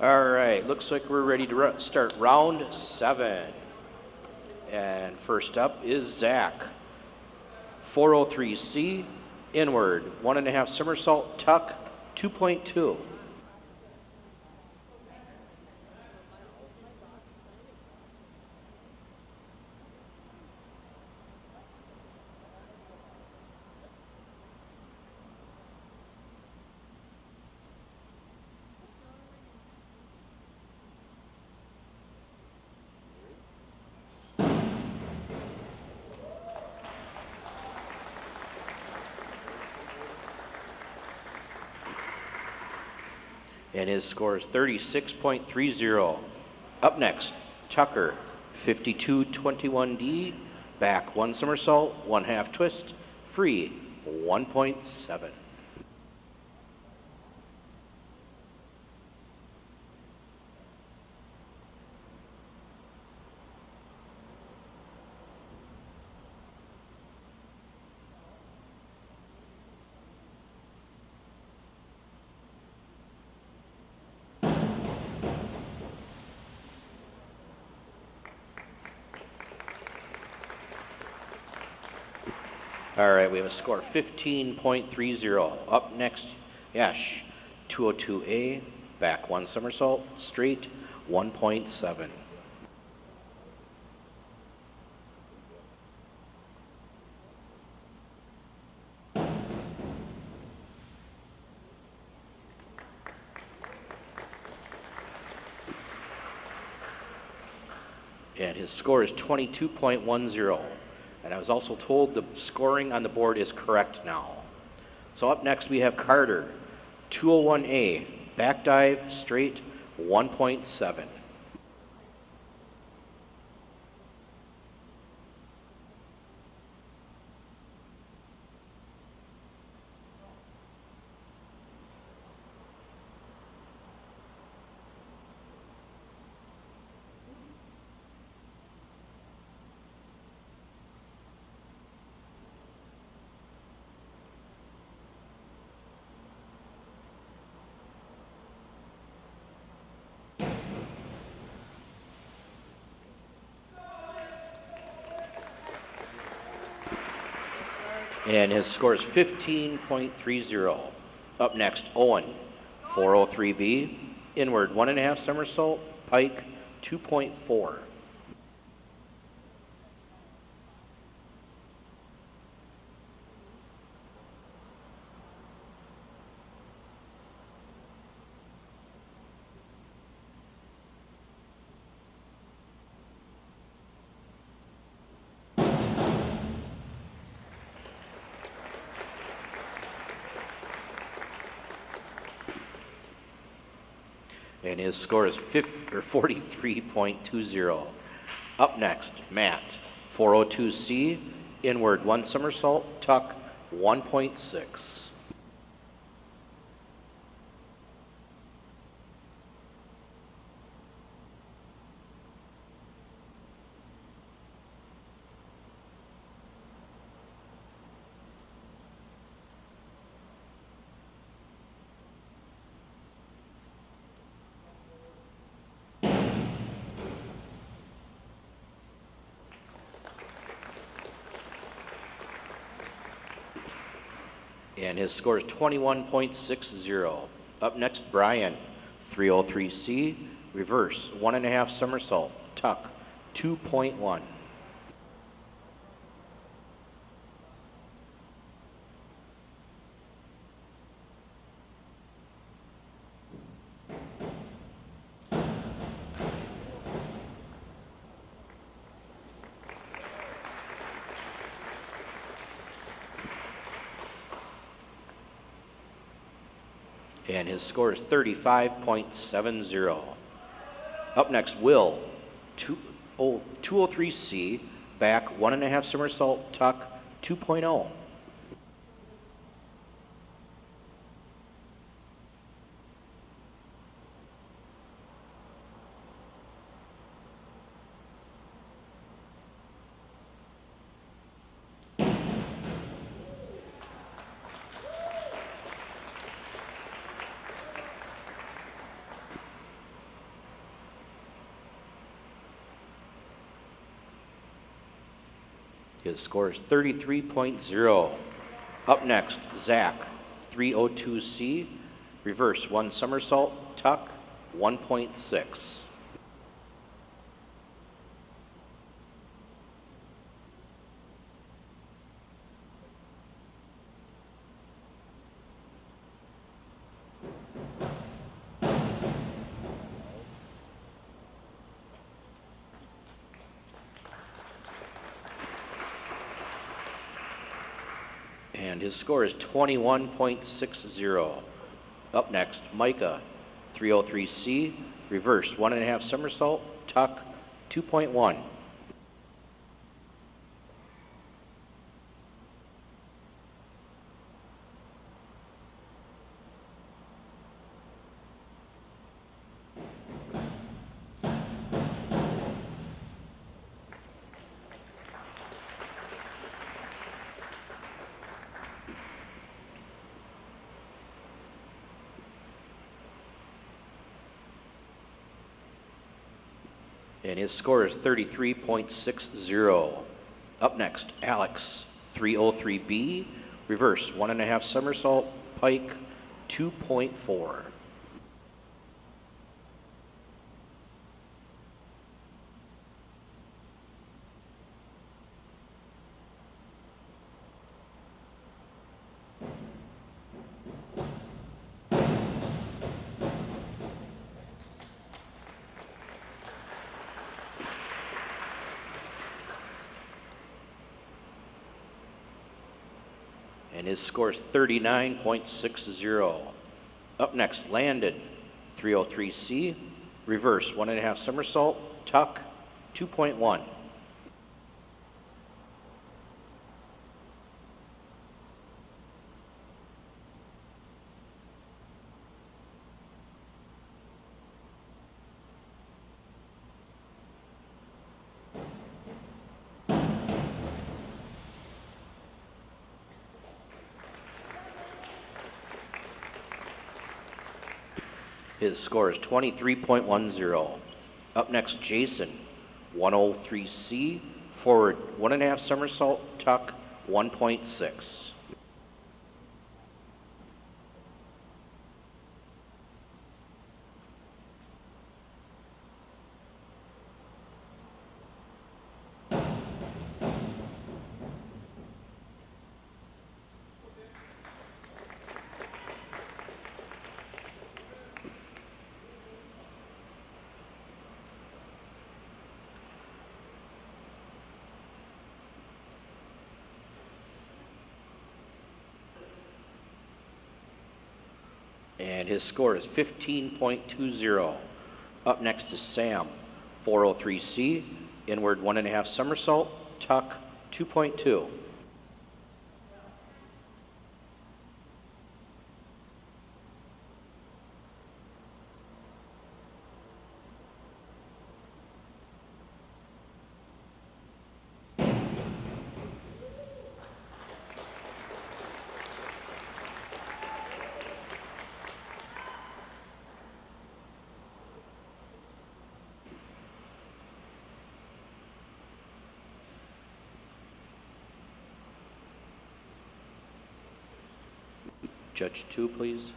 All right, looks like we're ready to start round 7. And first up is Zach. 403C, inward, 1.5 somersault, tuck, 2.2. And his score is 36.30. Up next, Tucker, 5221D, back 1 somersault, 1/2 twist, free, 1.7. All right, we have a score of 15.30. Up next, Yash, 202A, back 1 somersault, straight, 1.7. And his score is 22.10. And I was also told the scoring on the board is correct now. So up next we have Carter, 201A, back dive, straight, 1.7. And his score is 15.30. Up next, Owen, 403B, inward 1.5 somersault, pike, 2.4. And his score is 43.20. Up next, Matt, 402C, inward 1 somersault, tuck, 1.6. And his score is 21.60. Up next, Brian, 303C, reverse, 1.5 somersault, tuck, 2.1. And his score is 35.70. Up next, Will, 203C, back 1.5 somersault, tuck, 2.0. His score is 33.0. Up next, Zach, 302C, reverse 1 somersault, tuck, 1.6. And his score is 21.60. Up next, Micah, 303C, reverse 1.5 somersault, tuck, 2.1. And his score is 33.60. Up next, Alex, 303B, reverse 1.5 somersault, pike, 2.4. And his score is 39.60. Up next, Landon, 303C, reverse 1.5 somersault, tuck, 2.1. His score is 23.10. Up next, Jason, 103C, forward 1.5 somersault, tuck, 1.6. And his score is 15.20. Up next is Sam, 403C, inward 1.5 somersault, tuck, 2.2. Judge 2, please.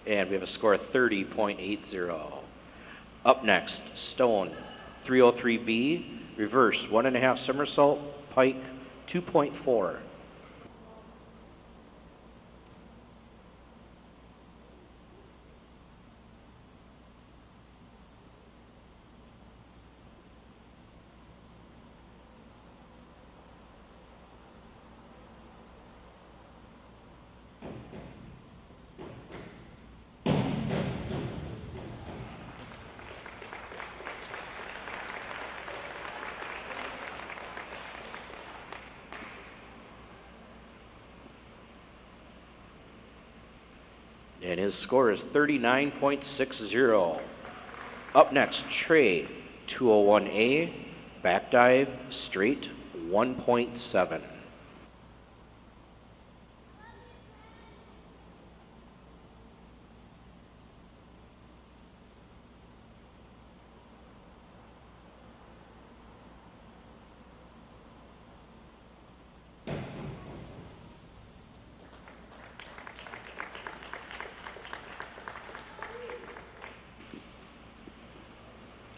And we have a score of 30.80. Up next, Stone, 303B, reverse 1.5 somersault, pike, 2.4. And his score is 39.60. Up next, Trey, 201A, back dive, straight, 1.7.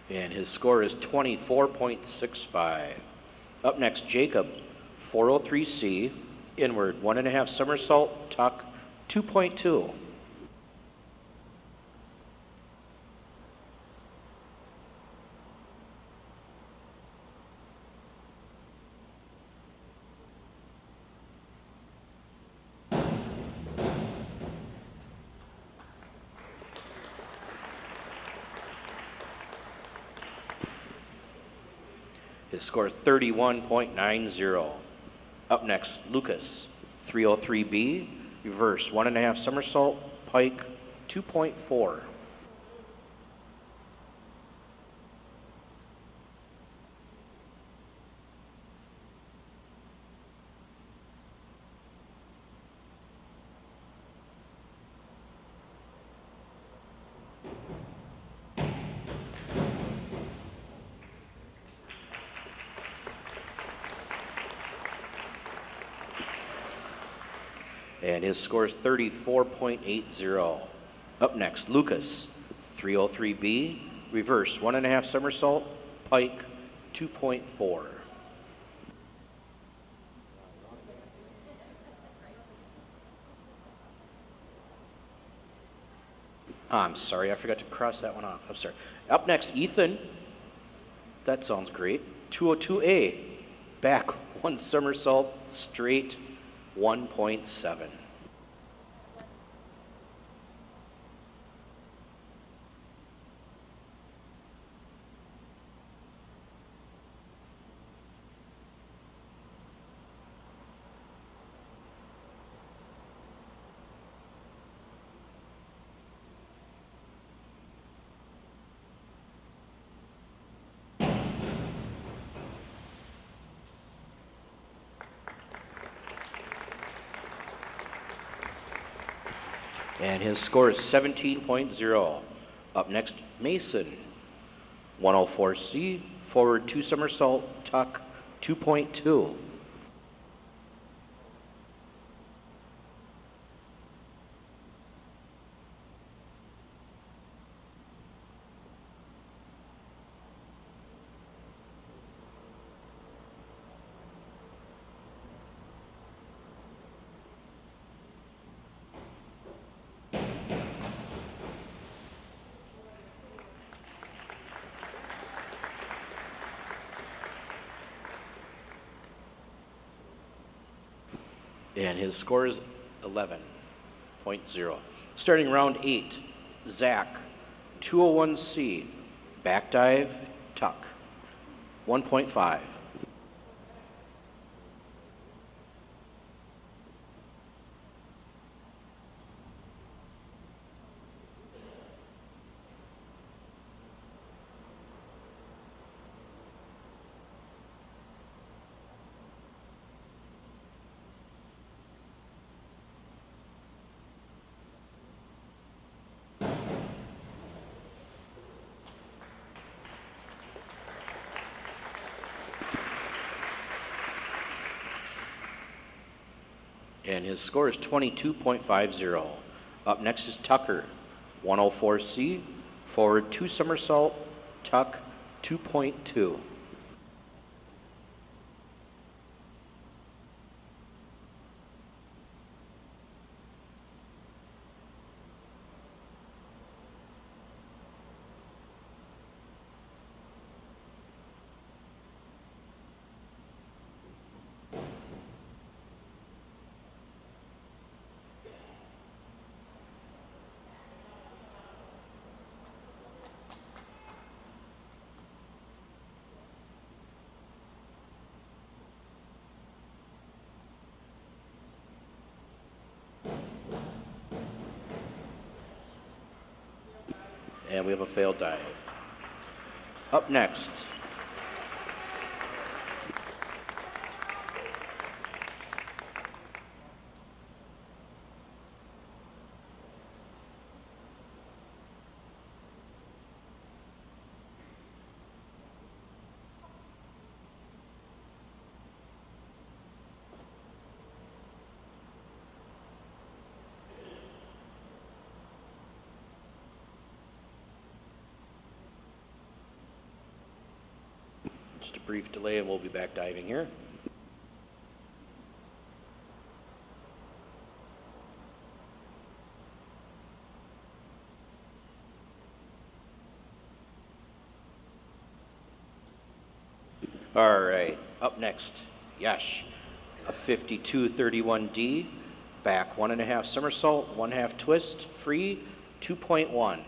And his score is 24.65. Up next, Jacob, 403C, inward, 1.5 somersault, tuck, 2.2. His score is 31.90. Up next, Lucas, 303B, reverse, 1.5 somersault, pike, 2.4. And his score is 34.80. Up next, Lucas, 303B, reverse, 1.5 somersault, pike, 2.4. I'm sorry, I forgot to cross that one off. I'm sorry. Up next, Ethan. That sounds great. 202A, back, 1 somersault, straight, 1.7. And his score is 17.0. Up next, Mason, 104C, forward 2 somersault, tuck, 2.2. And his score is 11.0. Starting round 8, Zach, 201C, back dive, tuck, 1.5. And his score is 22.50. Up next is Tucker, 104C, forward 2 somersault, tuck, 2.2. And we have a failed dive. Up next, Just a brief delay and we'll be back diving here. All right, up next, Yash, a 52-31D, back 1.5 somersault, 1/2 twist, free, 2.1.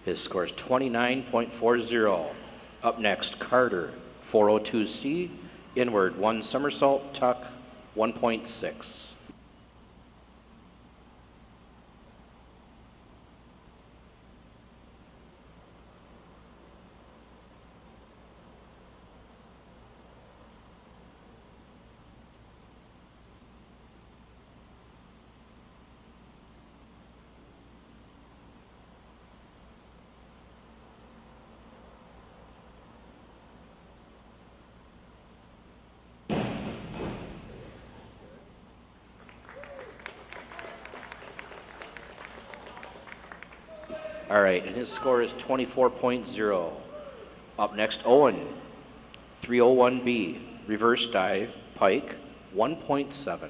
His score is 29.40. Up next, Carter, 402C, inward 1 somersault, tuck, 1.6. All right, and his score is 24.0. Up next, Owen, 301B, reverse dive, pike, 1.7.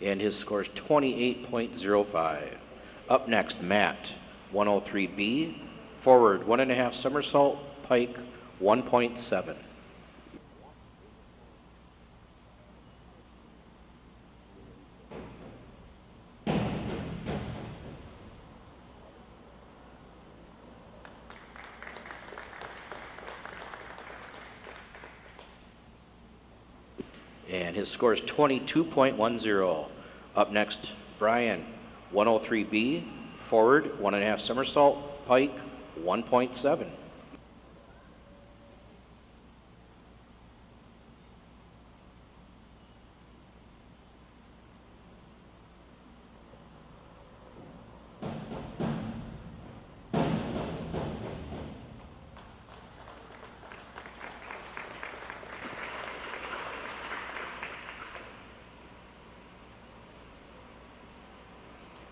And his score is 28.05. Up next, Matt, 103B, forward 1.5 somersault, pike, 1.7. And his score is 22.10. Up next, Brian, 103B, forward 1.5 somersault, pike, 1.7.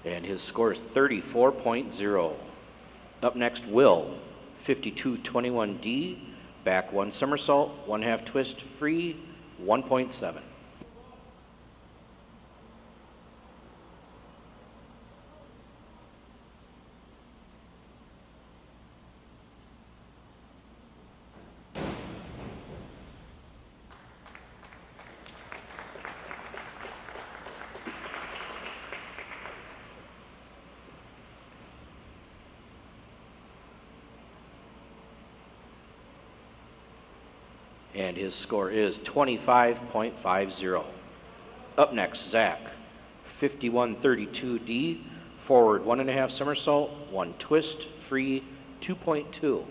And his score is 34.0. Up next, Will, 52-21D, back 1 somersault, 1/2 twist, free, 1.7. And his score is 25.50. Up next, Zach, 51-32D, forward 1.5 somersault, 1 twist, free, 2.2.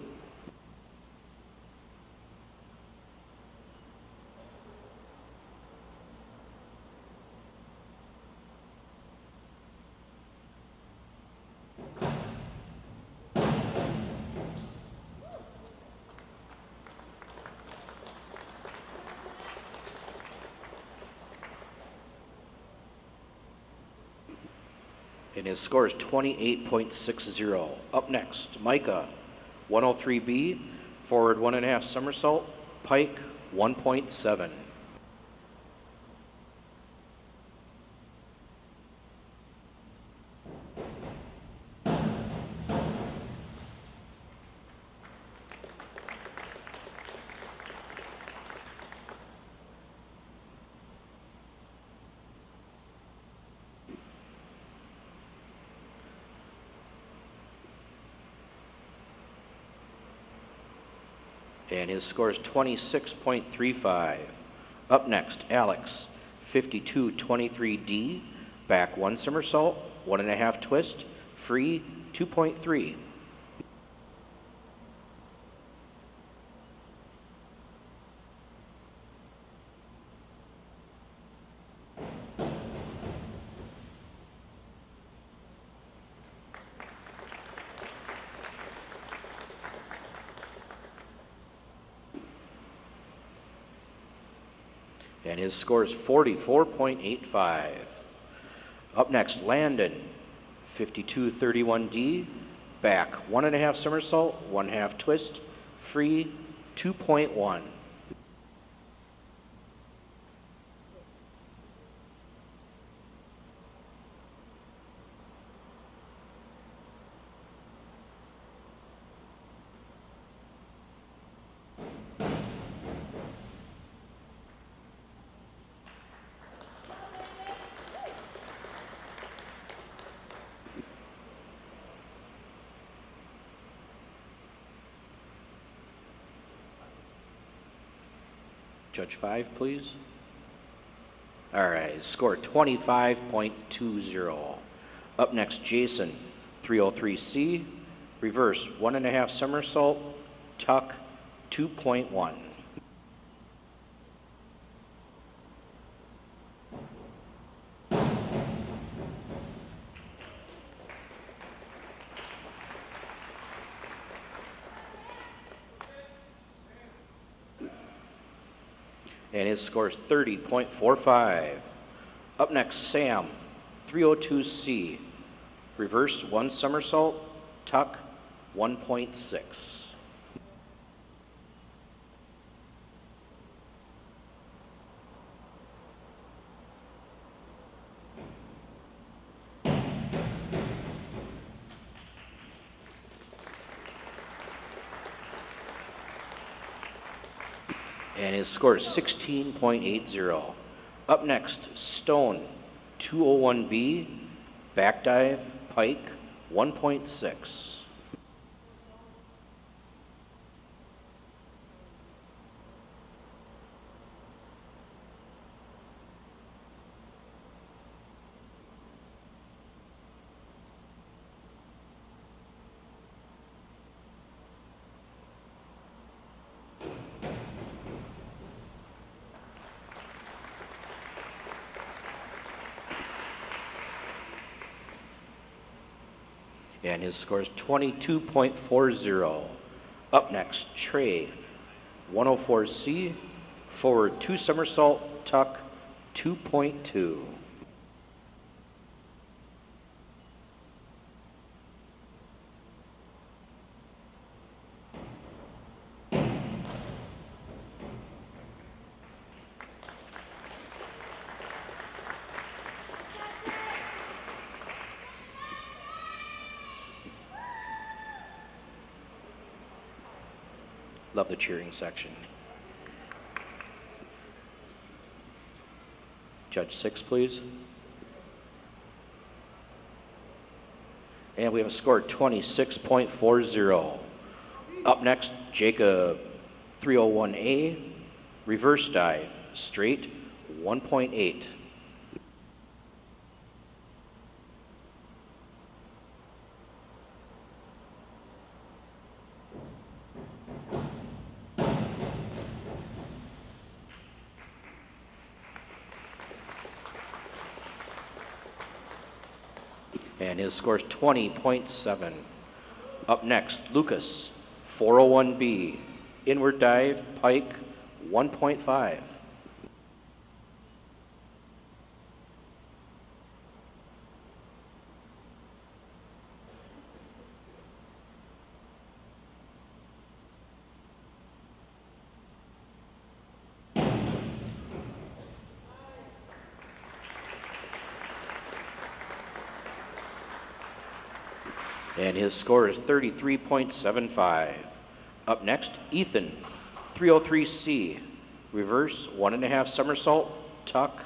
And his score is 28.60. Up next, Micah, 103B, forward 1.5 somersault, pike, 1.7. And his score is 26.35. Up next, Alex, 52-23D, back 1 somersault, 1.5 twist, free 2.3. And his score is 44.85. Up next, Landon, 52-31D, back 1.5 somersault, 1/2 twist, free 2.1. Judge 5, please. All right, score 25.20. Up next, Jason, 303C, reverse 1.5 somersault, tuck 2.1. And his score is 30.45. Up next, Sam, 302C, reverse 1 somersault, tuck 1.6. And his score is 16.80. Up next, Stone, 201B, back dive, pike, 1.6. And his score is 22.40. Up next, Trey, 104C, forward 2 somersault, tuck 2.2. Love the cheering section. Judge 6, please. And we have a score 26.40. Up next, Jacob, 301A, reverse dive, straight 1.8. And his score is 20.7. Up next, Lucas, 401B, inward dive, pike, 1.5. And his score is 33.75. Up next, Ethan, 303C, reverse 1.5 somersault, tuck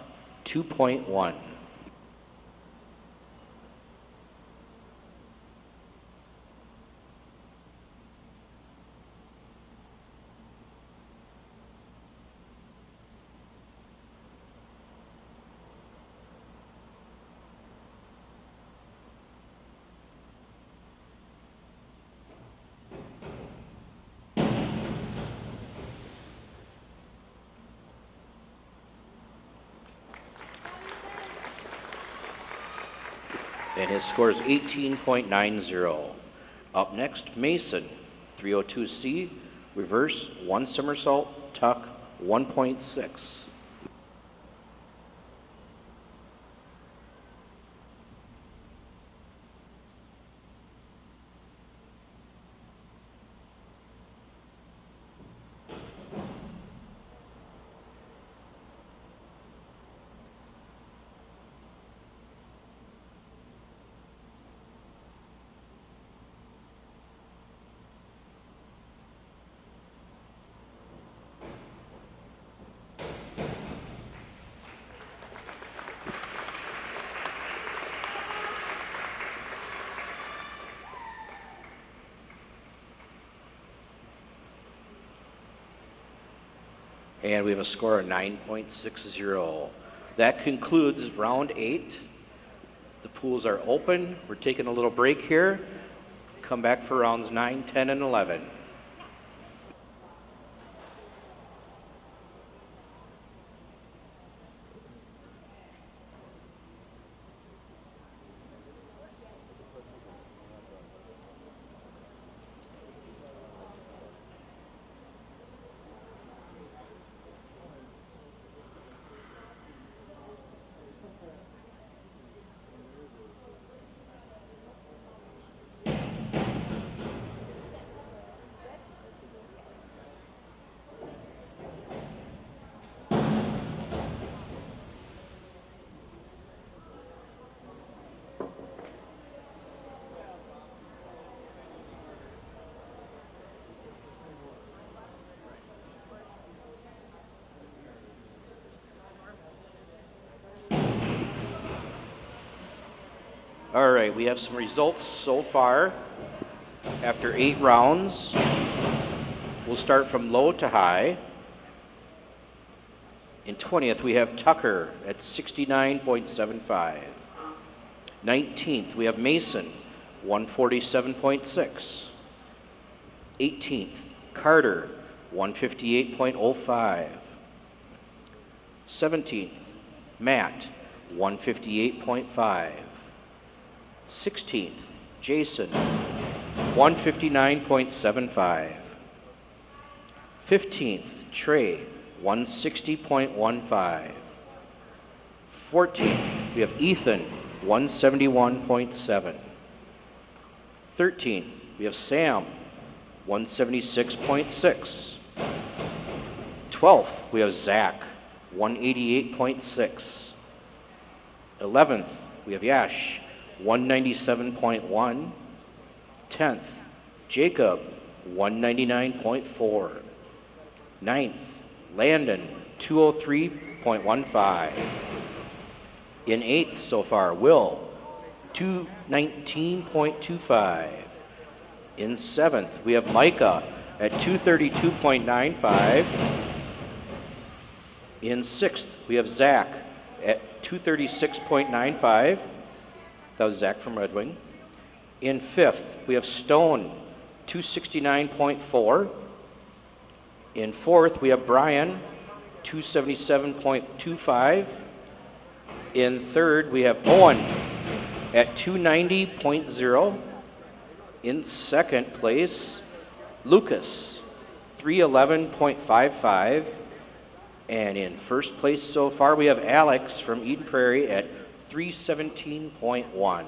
2.1. and his score is 18.90. Up next, Mason, 302C, reverse, 1 somersault, tuck, 1.6. And we have a score of 9.60. That concludes round 8. The pools are open. We're taking a little break here. Come back for rounds 9, 10, and 11. All right, we have some results so far after 8 rounds. We'll start from low to high. In 20th, we have Tucker at 69.75. 19th, we have Mason, 147.6. 18th, Carter, 158.05. 17th, Matt, 158.5. 16th, Jason, 159.75. 15th, Trey, 160.15. 14th, we have Ethan, 171.7. 13th, we have Sam, 176.6. 12th, we have Zach, 188.6. 11th, we have Yash, 197.1. 10th, Jacob, 199.4. 9th, Landon, 203.15. In 8th so far, Will, 219.25. In 7th, we have Micah at 232.95. In 6th, we have Zach at 236.95. That was Zach from Red Wing. In 5th, we have Stone, 269.4. In 4th, we have Brian, 277.25. In 3rd, we have Owen at 290.0. In 2nd place, Lucas, 311.55. And in 1st place so far, we have Alex from Eden Prairie at 317.1.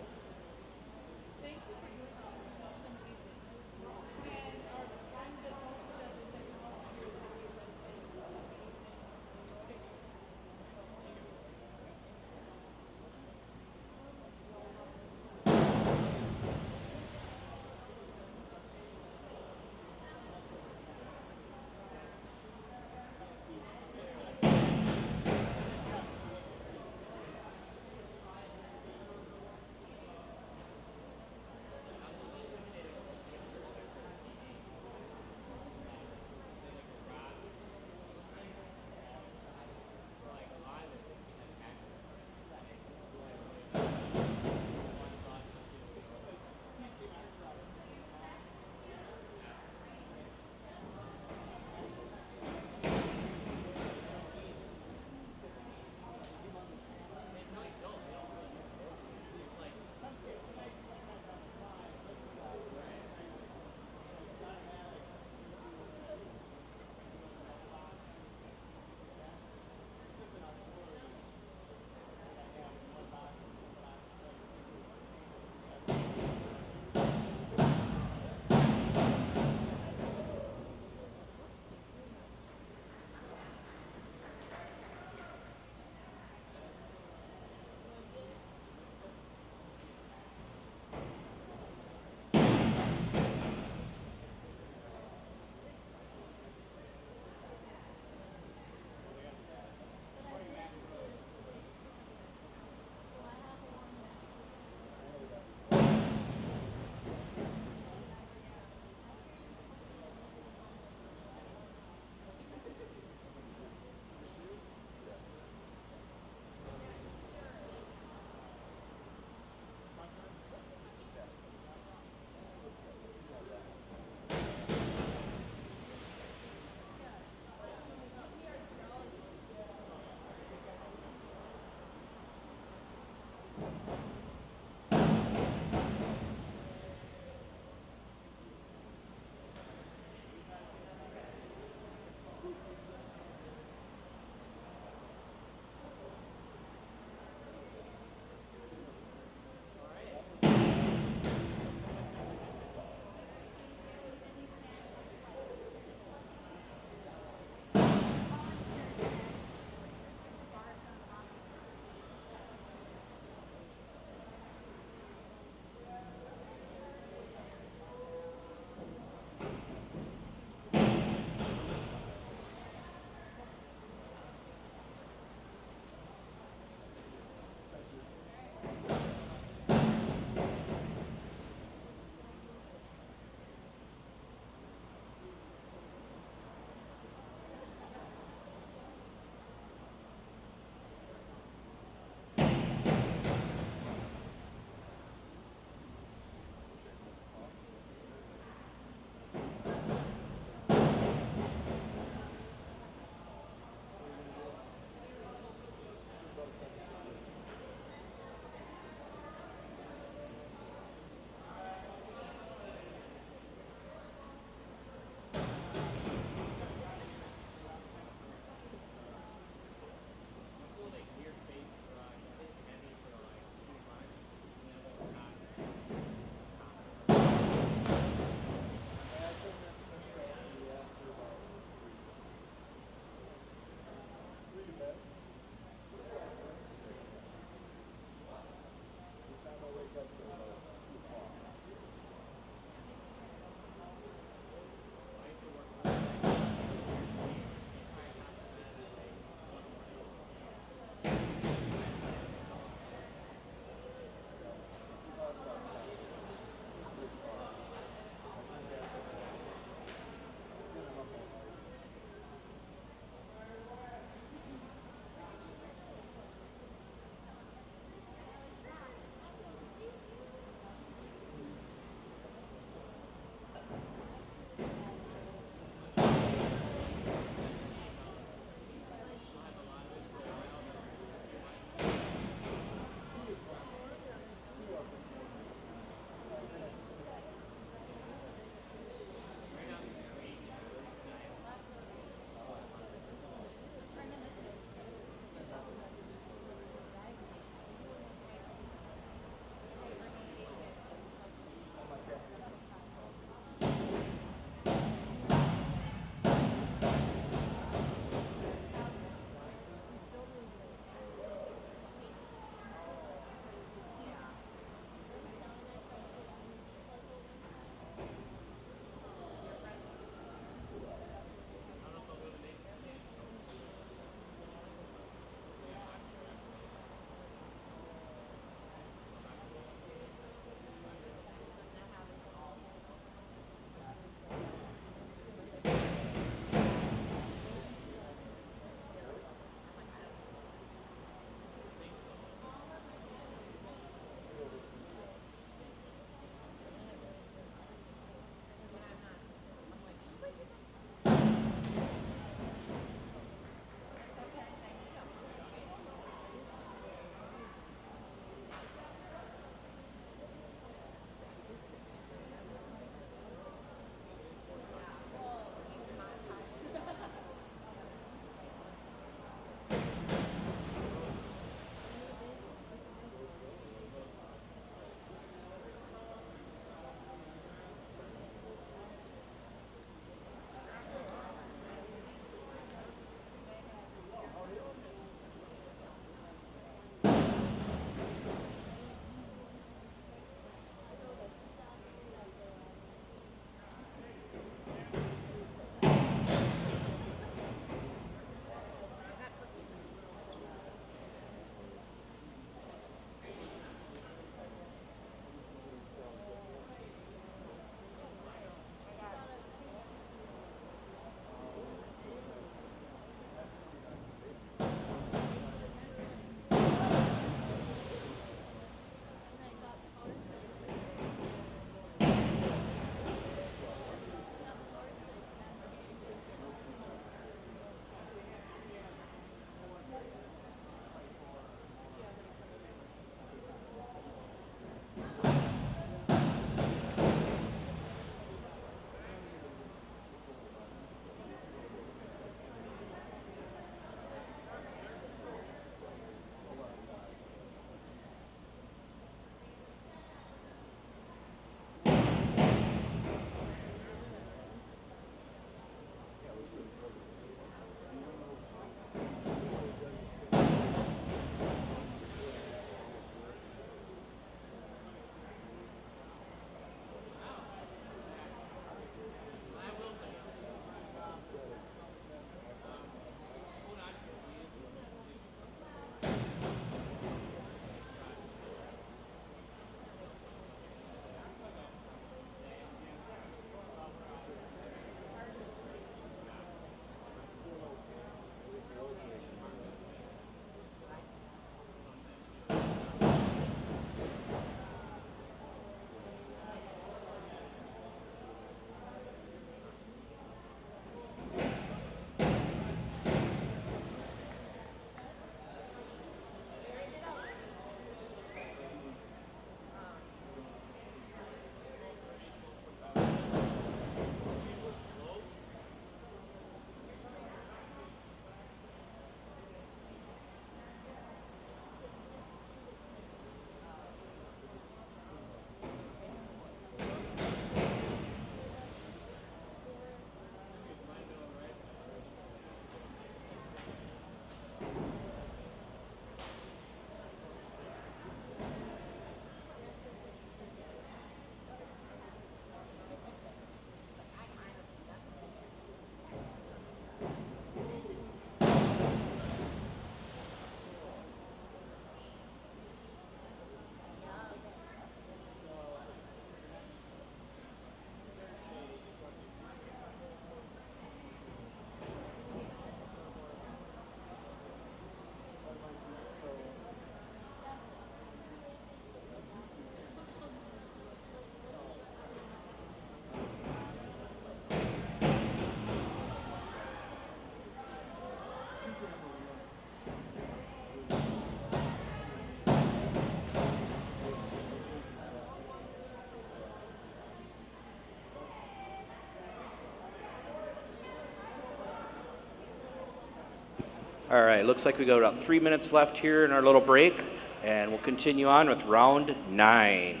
All right, looks like we got about 3 minutes left here in our little break, and we'll continue on with round 9.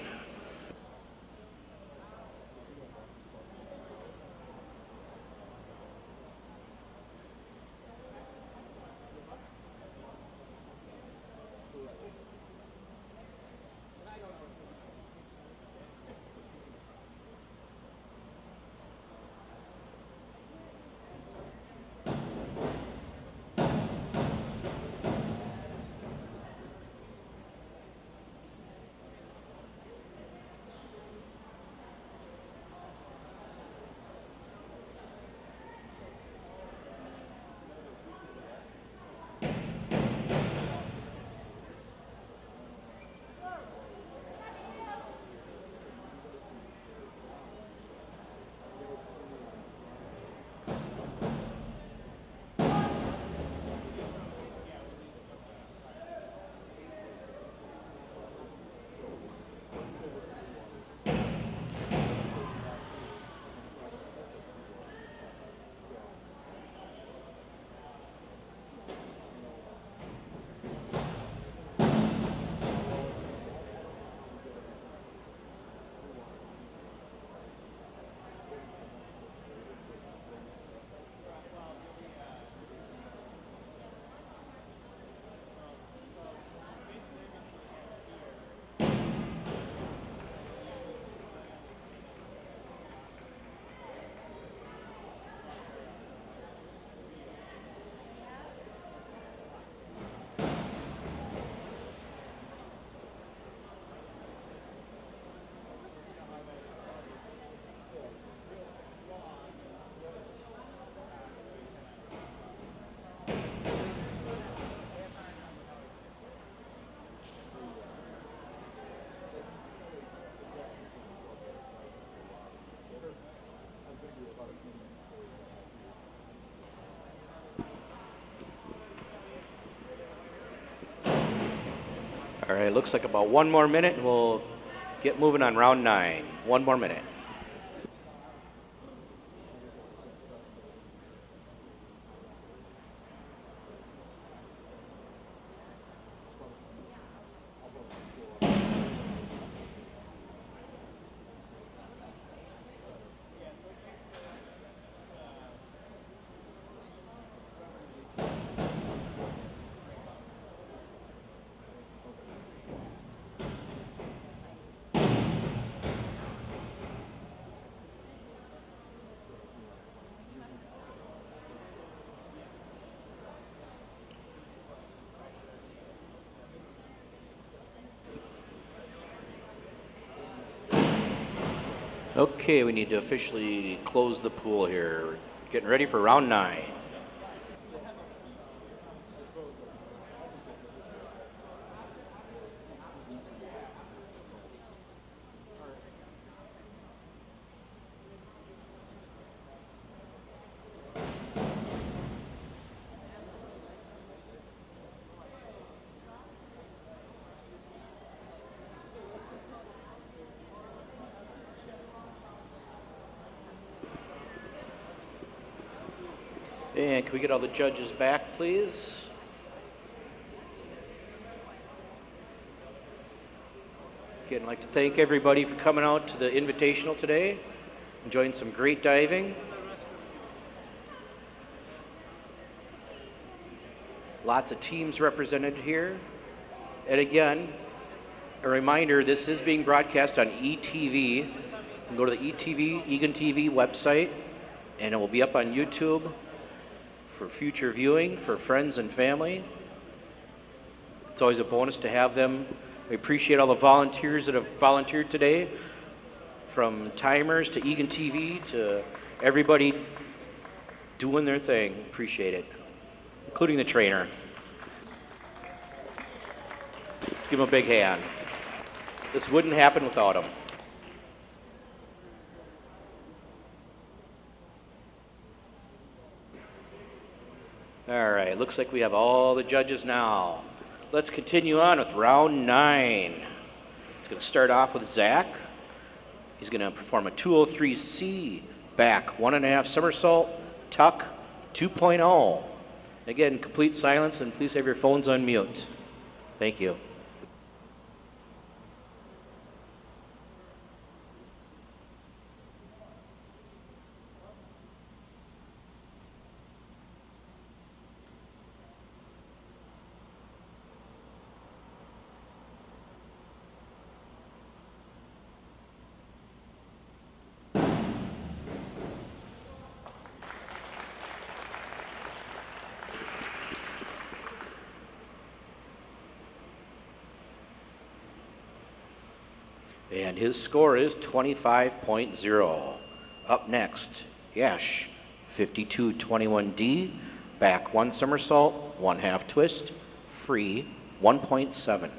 All right, looks like about 1 more minute and we'll get moving on round 9. 1 more minute. Okay, we need to officially close the pool here. We're getting ready for round 9. And can we get all the judges back, please? Again, I'd like to thank everybody for coming out to the Invitational today, enjoying some great diving. Lots of teams represented here. And again, a reminder, this is being broadcast on ETV. You can go to the ETV, Eagan TV website, and it will be up on YouTube for future viewing for friends and family. It's always a bonus to have them. We appreciate all the volunteers that have volunteered today, from timers to Eagan TV to everybody doing their thing. Appreciate it, including the trainer. Let's give him a big hand. This wouldn't happen without him. All right, looks like we have all the judges now. Let's continue on with round 9. It's going to start off with Zach. He's going to perform a 203C back, 1.5 somersault, tuck, 2.0. Again, complete silence, and please have your phones on mute. Thank you. And his score is 25.0. Up next, Yash, 52-21D, back 1 somersault, 1 half twist, free, 1.7.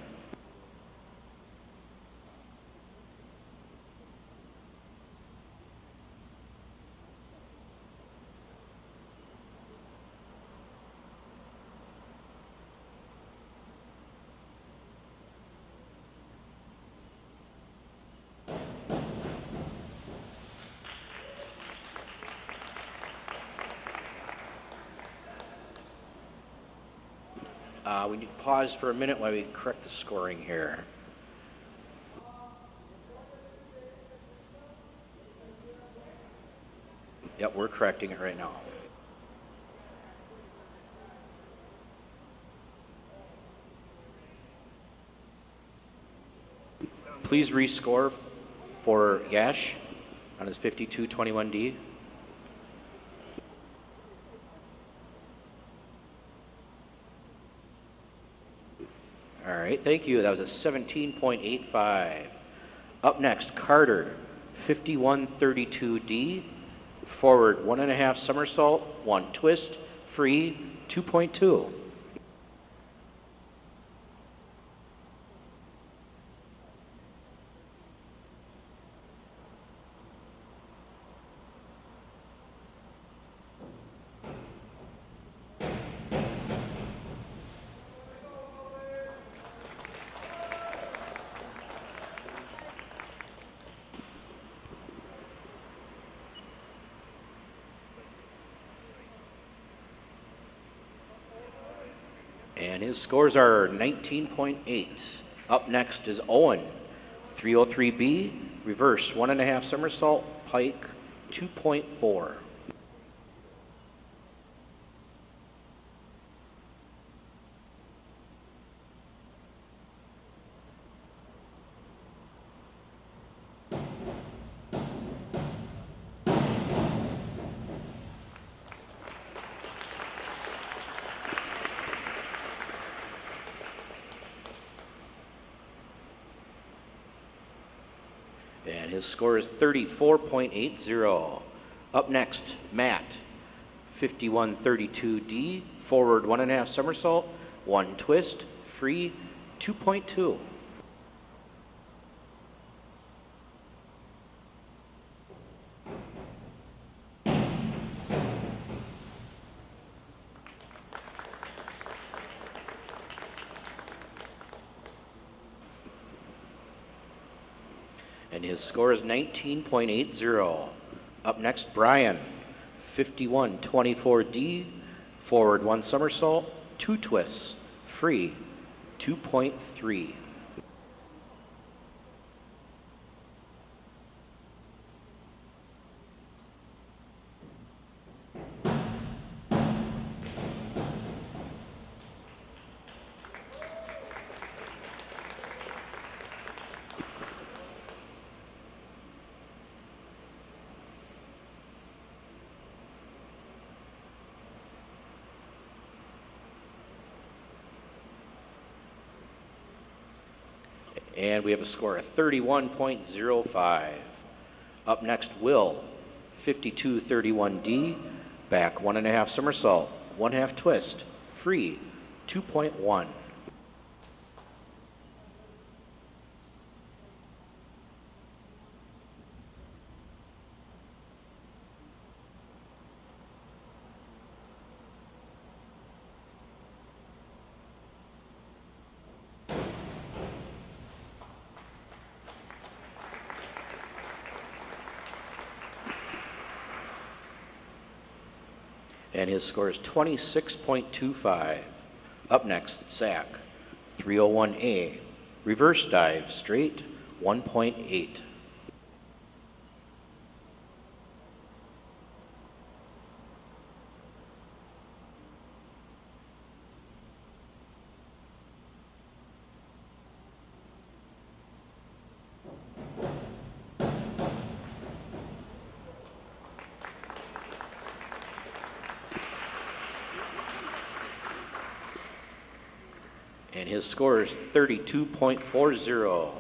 We need to pause for a minute while we correct the scoring here. Yep, we're correcting it right now. Please rescore for Yash on his 52-21D. All right, thank you. That was a 17.85. Up next, Carter, 51-32D, forward 1.5 somersault, 1 twist, free, 2.2. And his scores are 19.8. Up next is Owen, 303B, reverse 1.5 somersault, pike, 2.4. And his score is 34.80. Up next, Matt, 51-32D, forward 1.5 somersault, 1 twist, free, 2.2. And his score is 19.80. Up next, Brian, 51-24D, forward 1 somersault, 2 twists, free, 2.3. And we have a score of 31.05. Up next, Will, 52-31D, back 1.5 somersault, 1 half twist, free, 2.1. And his score is 26.25. Up next, Zach, 301A. Reverse dive, straight, 1.8. And his score is 32.40.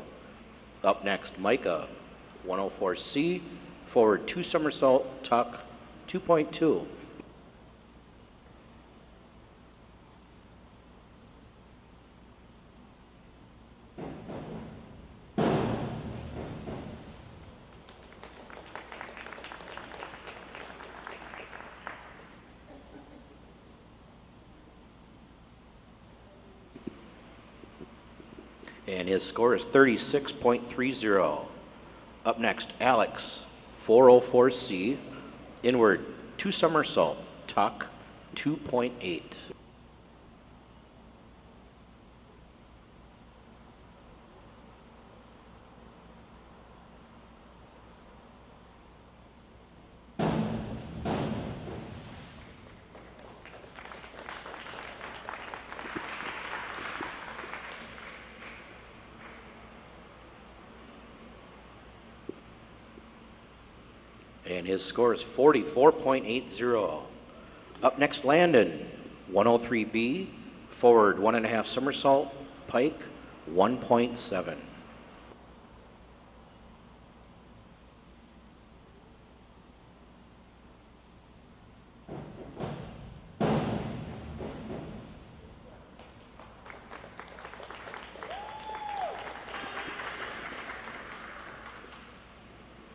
Up next, Micah, 104C, forward 2 somersault, tuck, 2.2. And his score is 36.30. Up next, Alex, 404C, inward 2 somersault, tuck, 2.8. And his score is 44.80. Up next, Landon, 103B, forward 1.5 somersault, pike, 1.7.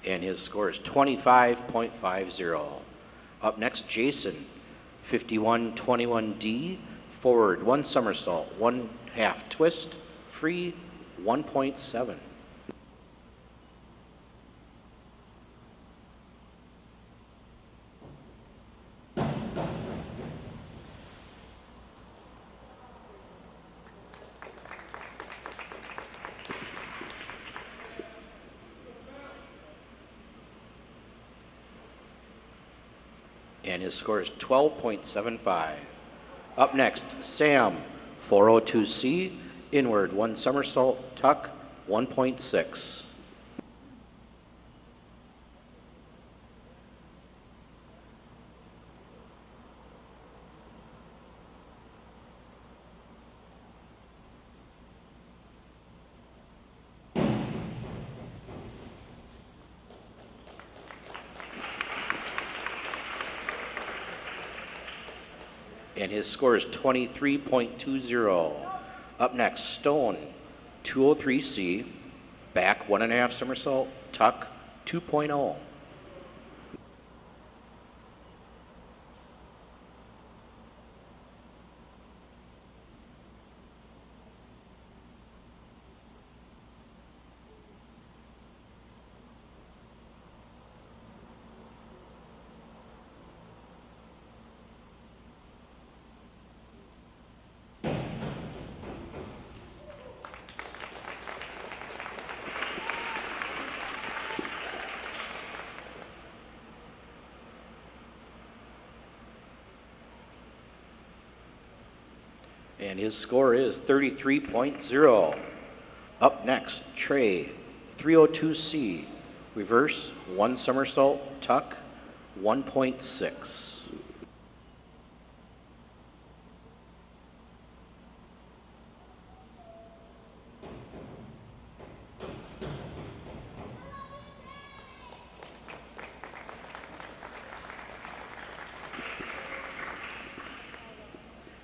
And his score is 25.50. Up next, Jason, 5121D, forward 1 somersault, 1/2 twist, free, 1.7. And his score is 12.75. Up next, Sam, 402C, inward 1 somersault, tuck, 1.6. And his score is 23.20. Up next, Stone, 203C, back 1.5 somersault, tuck, 2.0. And his score is 33.0. Up next, Trey, 302C, reverse 1 somersault, tuck, 1.6.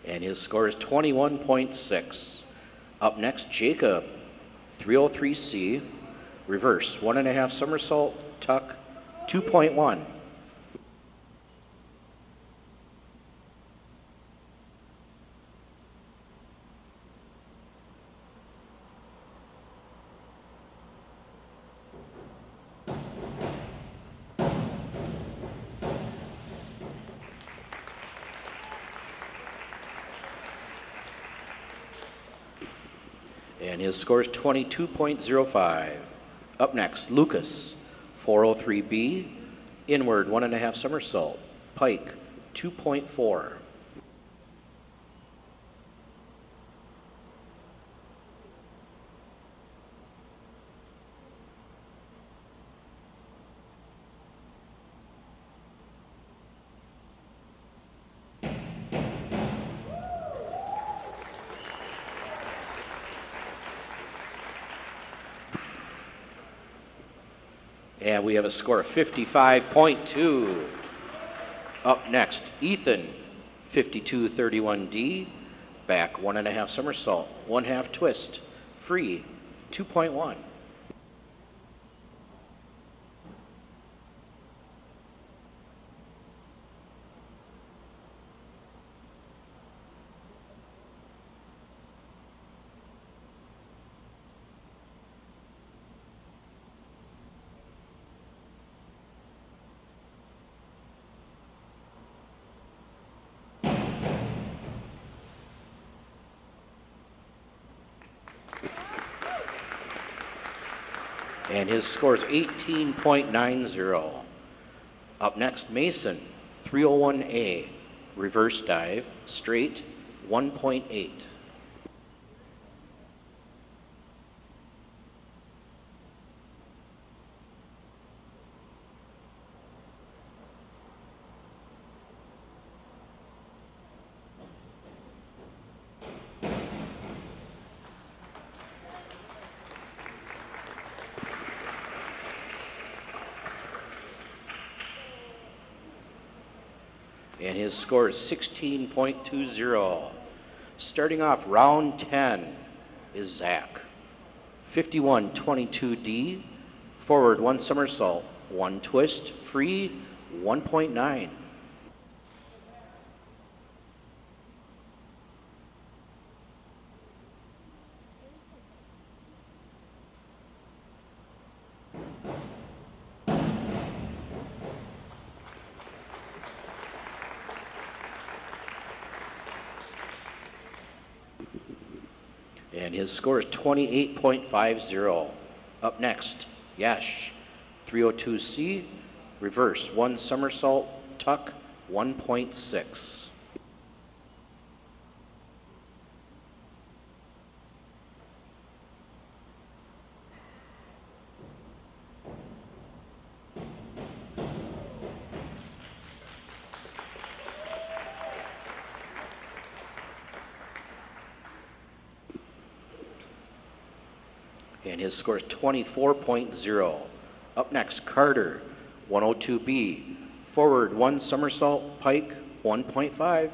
And his score is 21.6. Up next, Jacob, 303C, reverse 1.5 somersault, tuck, 2.1. And his score is 22.05. Up next, Lucas, 403B, inward 1.5 somersault, pike, 2.4. And we have a score of 55.2. Up next, Ethan, 5231D, back 1.5 somersault, 1/2 twist, free, 2.1. And his score is 18.90. Up next, Mason, 301A, reverse dive, straight, 1.8. And his score is 16.20. Starting off round 10 is Zach. 5122D, forward 1 somersault, 1 twist, free, 1.9. And his score is 28.50. Up next, Yash, 302C, reverse 1 somersault, tuck, 1.6. And his score is 24.0. Up next, Carter, 102B, forward 1 somersault, pike, 1.5.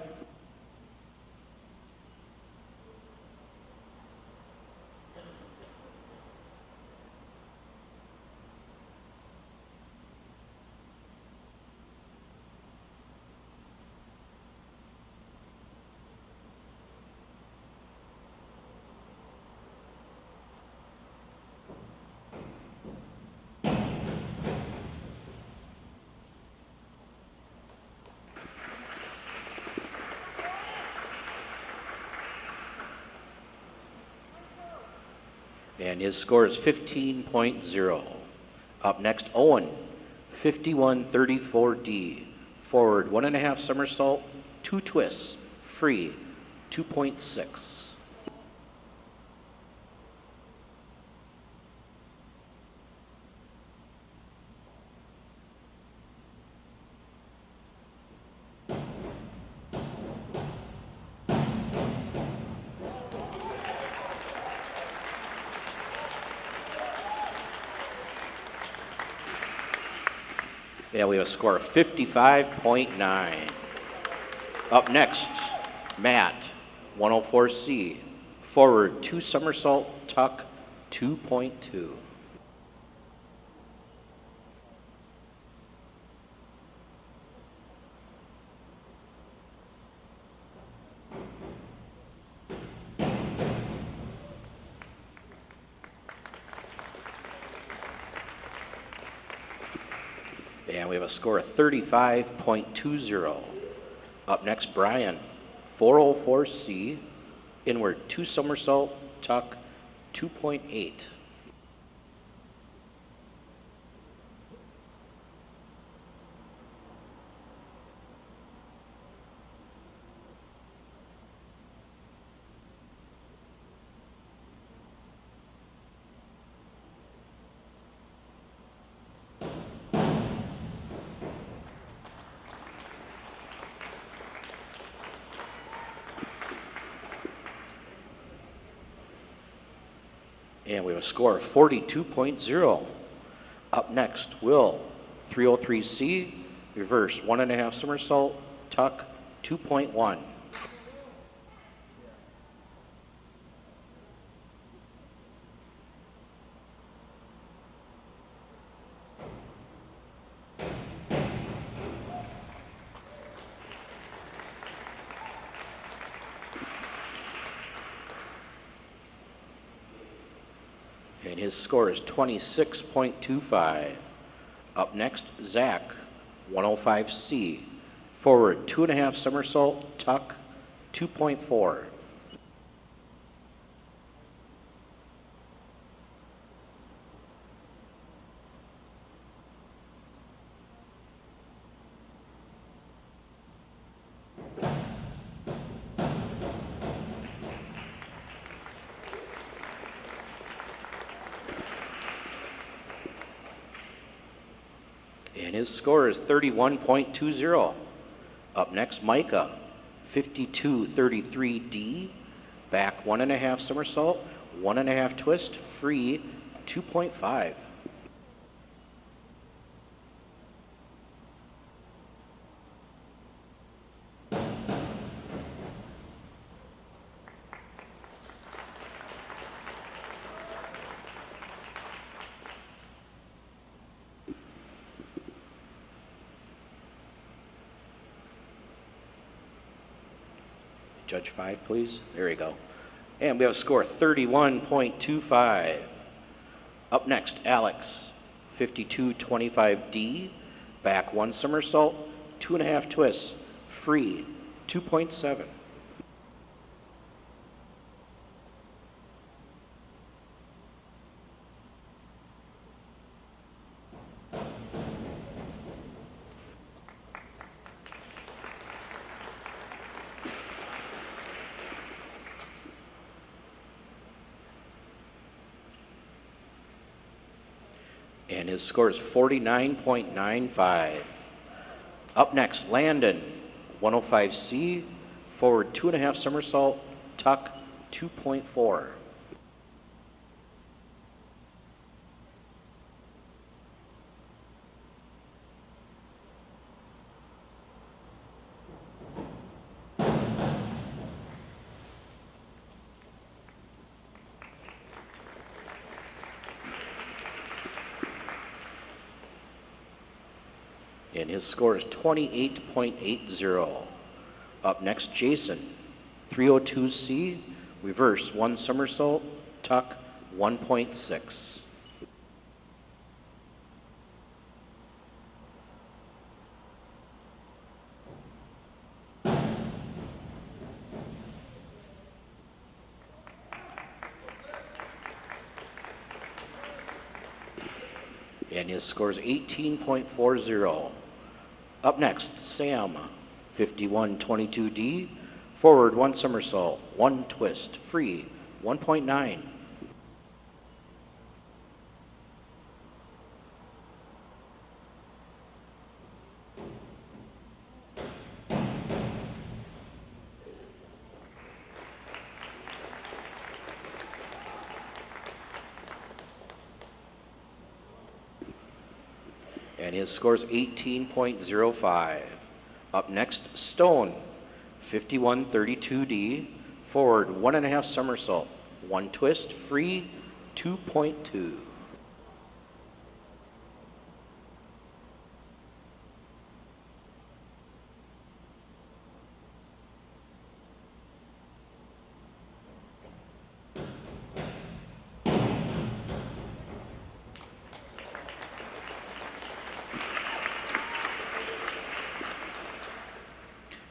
And his score is 15.0. Up next, Owen, 5134D, forward 1.5 somersault, 2 twists, free, 2.6. Yeah, we have a score of 55.9. Up next, Matt, 104C, forward 2 somersault, tuck, 2.2. And we have a score of 35.20. Up next, Brian, 404C, inward 2 somersault, tuck, 2.8. And we have a score of 42.0. Up next, Will, 303C, reverse 1.5 somersault, tuck 2.1. And his score is 26.25. Up next, Zach, 105C, forward 2.5 somersault, tuck 2.4. And his score is 31.20. Up next, Micah, 5233D, back 1.5 somersault, 1.5 twist, free 2.5. Judge 5, please. There you go. And we have a score 31.25. Up next, Alex, 5225D, back 1 somersault, 2.5 twists, free 2.7. And his score is 49.95. Up next, Landon, 105C, forward 2.5 somersault, tuck 2.4. And his score is 28.80. Up next, Jason, 302C, reverse 1 somersault, tuck 1.6. And his score is 18.40. Up next, Sam, 5122D, forward 1 somersault, 1 twist, free 1.9. And his score is 18.05. Up next, Stone, 5132D, forward 1.5 somersault, 1 twist, free 2.2.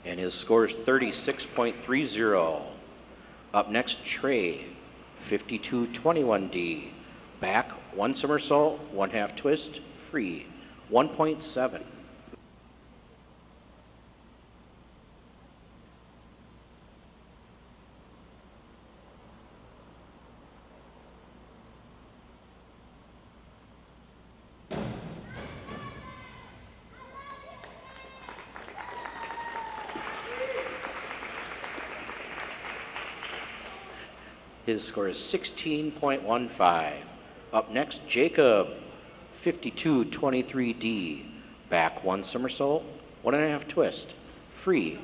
And his score is 36.30. Up next, Trey, 52-21D. Back, one somersault, one half twist, free, 1.7. His score is 16.15. Up next, Jacob, 52-23D. Back, one somersault, one and a half twist, free,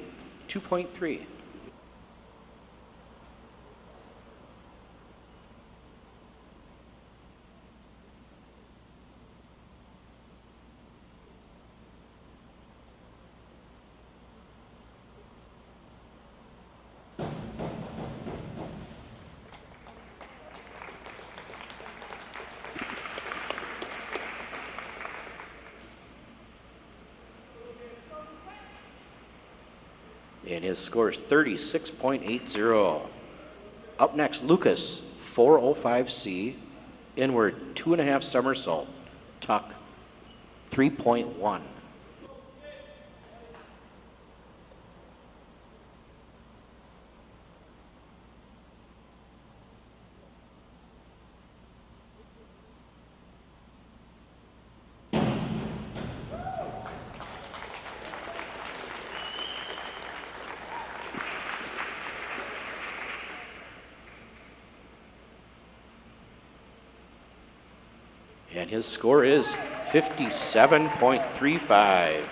2.3. And his score is 36.80. Up next, Lucas, 405C, inward, 2.5 somersault, tuck, 3.1. And his score is 57.35.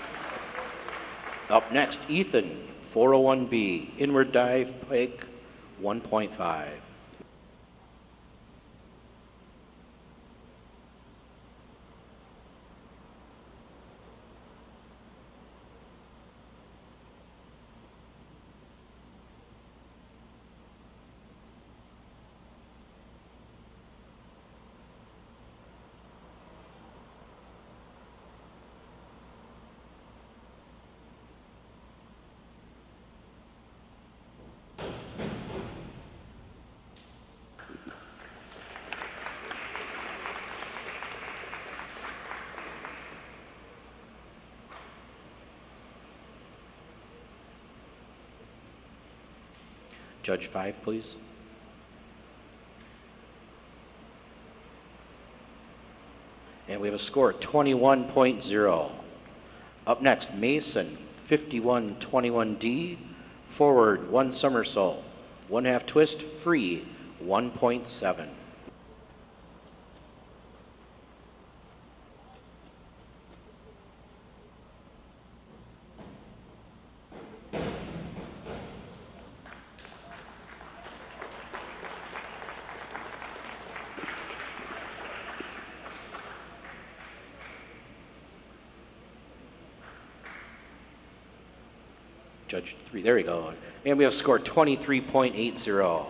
Up next, Ethan, 401B, inward dive, pike, 1.5. Judge 5, please. And we have a score of 21.0. Up next, Mason, 51-21D, forward, one somersault, one half twist, free, 1.7. Judge 3, there we go. And we have scored 23.80.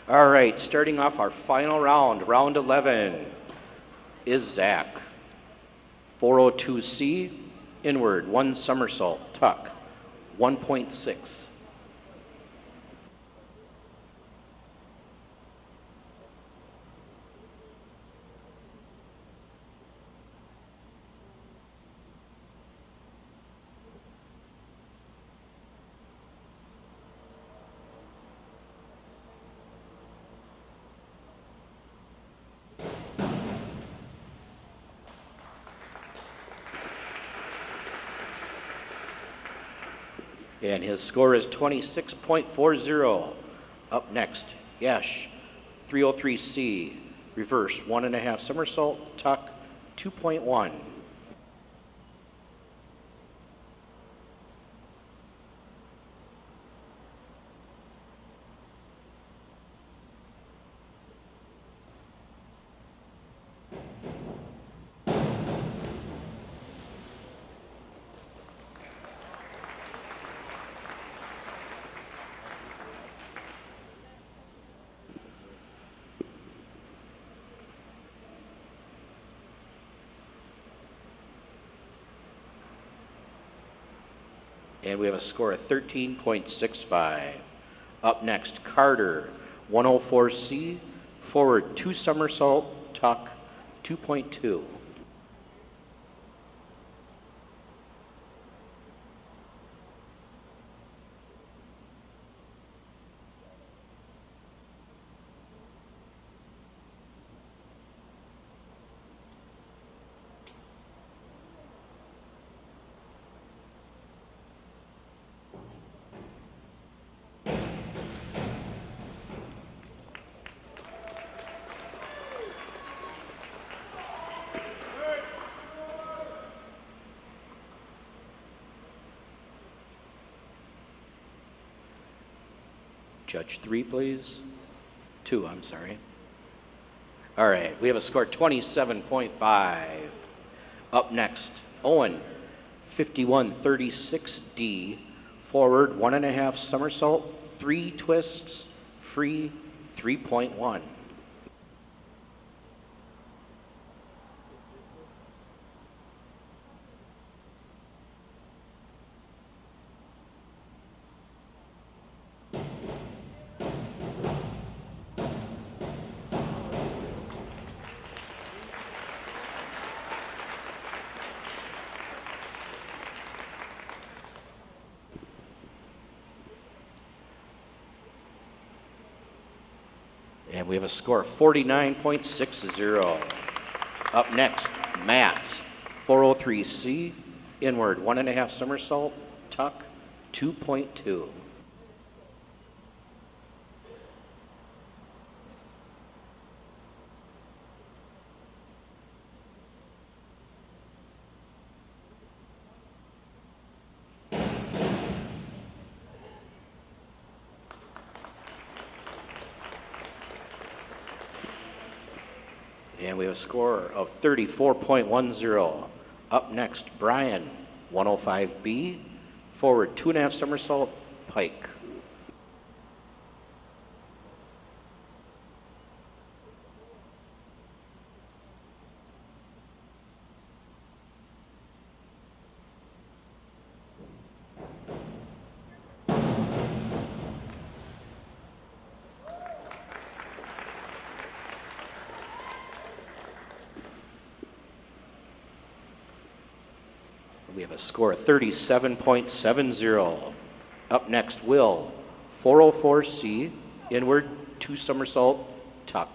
All right, starting off our final round, round 11, is Zach. 402C, inward, one somersault, tuck, 1.6. And his score is 26.40. Up next, Yesh, 303C, reverse, 1.5 somersault, tuck, 2.1. And we have a score of 13.65. Up next, Carter, 104C, Forward 2 somersault, tuck, 2.2. Judge 3, please. 2, I'm sorry. All right, we have a score 27.5. Up next, Owen, 51-36D, forward 1.5 somersault, 3 twists, free 3.1. And we have a score of 49.60. Up next, Matt, 403C, inward 1.5 somersault, tuck, 2.2. And we have a score of 34.10. Up next, Brian, 105B, forward 2.5 somersault, pike. We have a score of 37.70. Up next, Will, 404C, inward 2 somersault, tuck.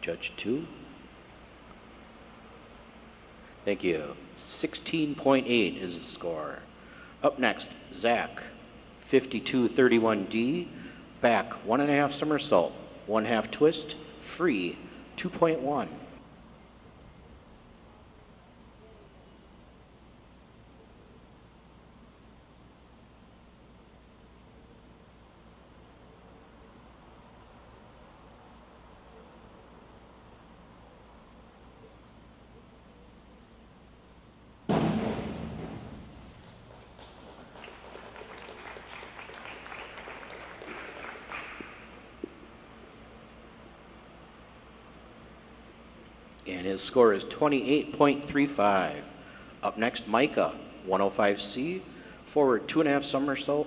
Judge 2. Thank you. 16.8 is the score. Up next, Zach, 52-31D, back 1.5 somersault, 1/2 twist, free 2.1. And his score is 28.35. Up next, Micah, 105C, forward 2.5 somersault,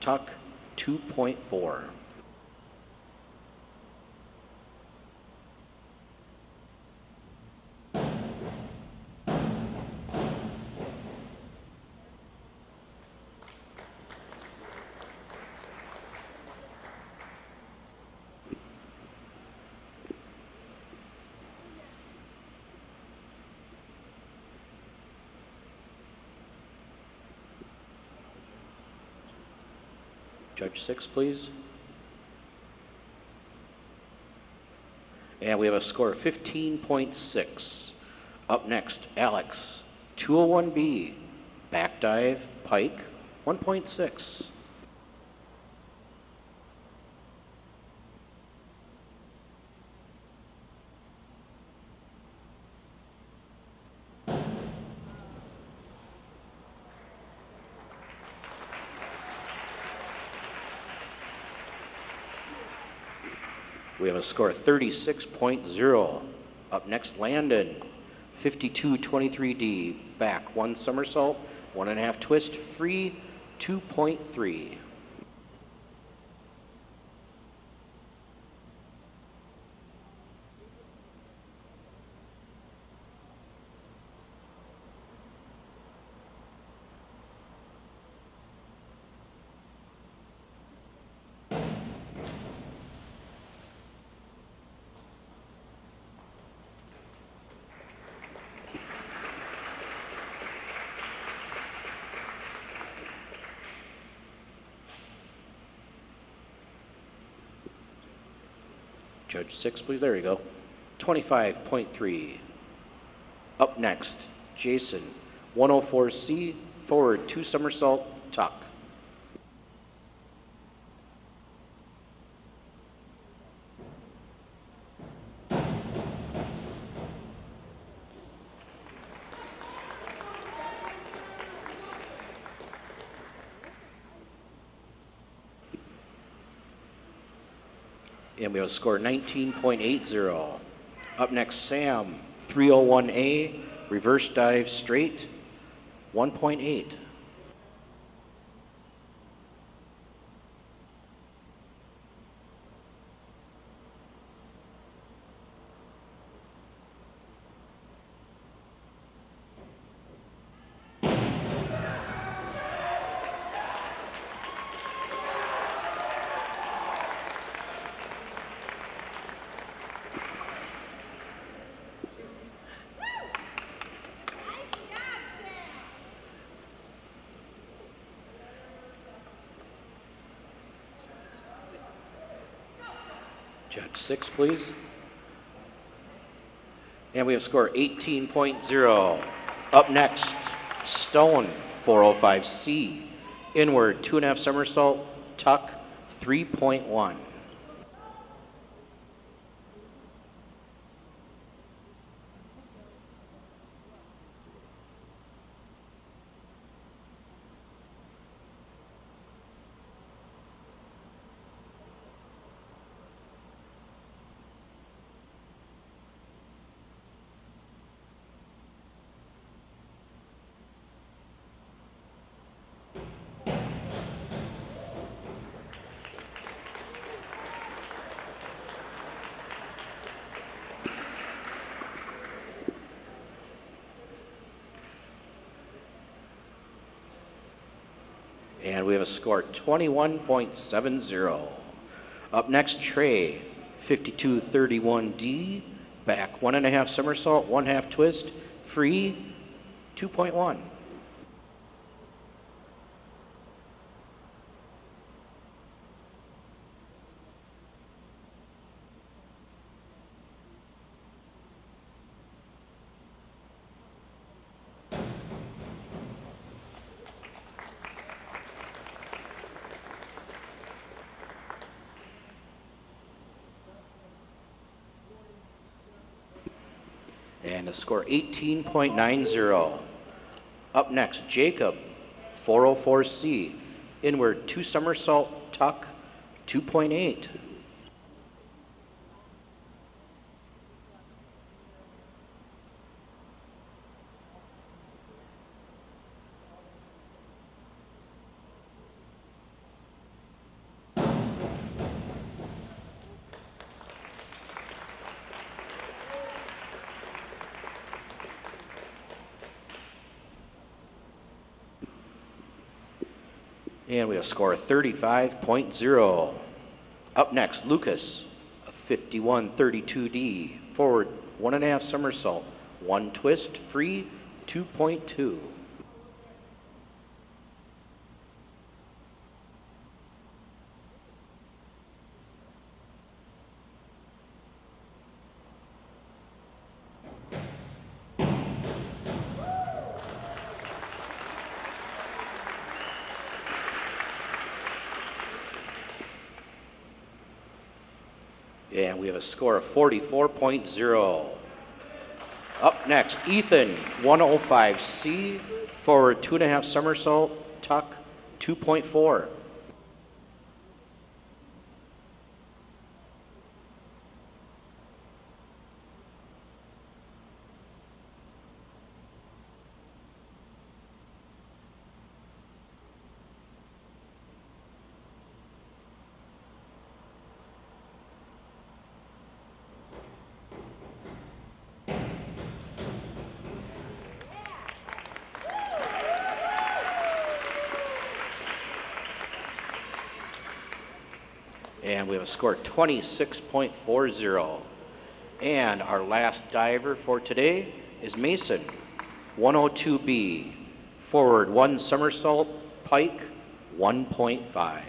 tuck 2.4. Judge 6, please. And we have a score of 15.6. Up next, Alex, 201B, back dive, pike, 1.6. We have a score 36.0. Up next, Landon, 52-23D, back, 1 somersault, 1.5 twist, free, 2.3. Judge 6, please. There you go. 25.3. Up next, Jason, 104C, forward, 2 somersault, tuck. And we have a score 19.80. Up next, Sam, 301A, reverse dive straight, 1.8. Judge 6, please. And we have score 18.0. Up next, Stone, 405C, inward, 2.5 somersault, tuck, 3.1. And we have a score 21.70. Up next, Trey, 52-31D, back, 1.5 somersault, 1/2 twist, free, 2.1. And a score 18.90. Up next, Jacob, 404C, inward, 2 somersault, tuck, 2.8. And we have a score of 35.0. Up next, Lucas, a 51-32D, forward, 1.5 somersault, 1 twist, free, 2.2. And we have a score of 44.0. Up next, Ethan, 105C, forward 2.5 somersault, tuck 2.4. And we have a score of 26.40. And our last diver for today is Mason, 102B, forward 1 somersault, pike 1.5.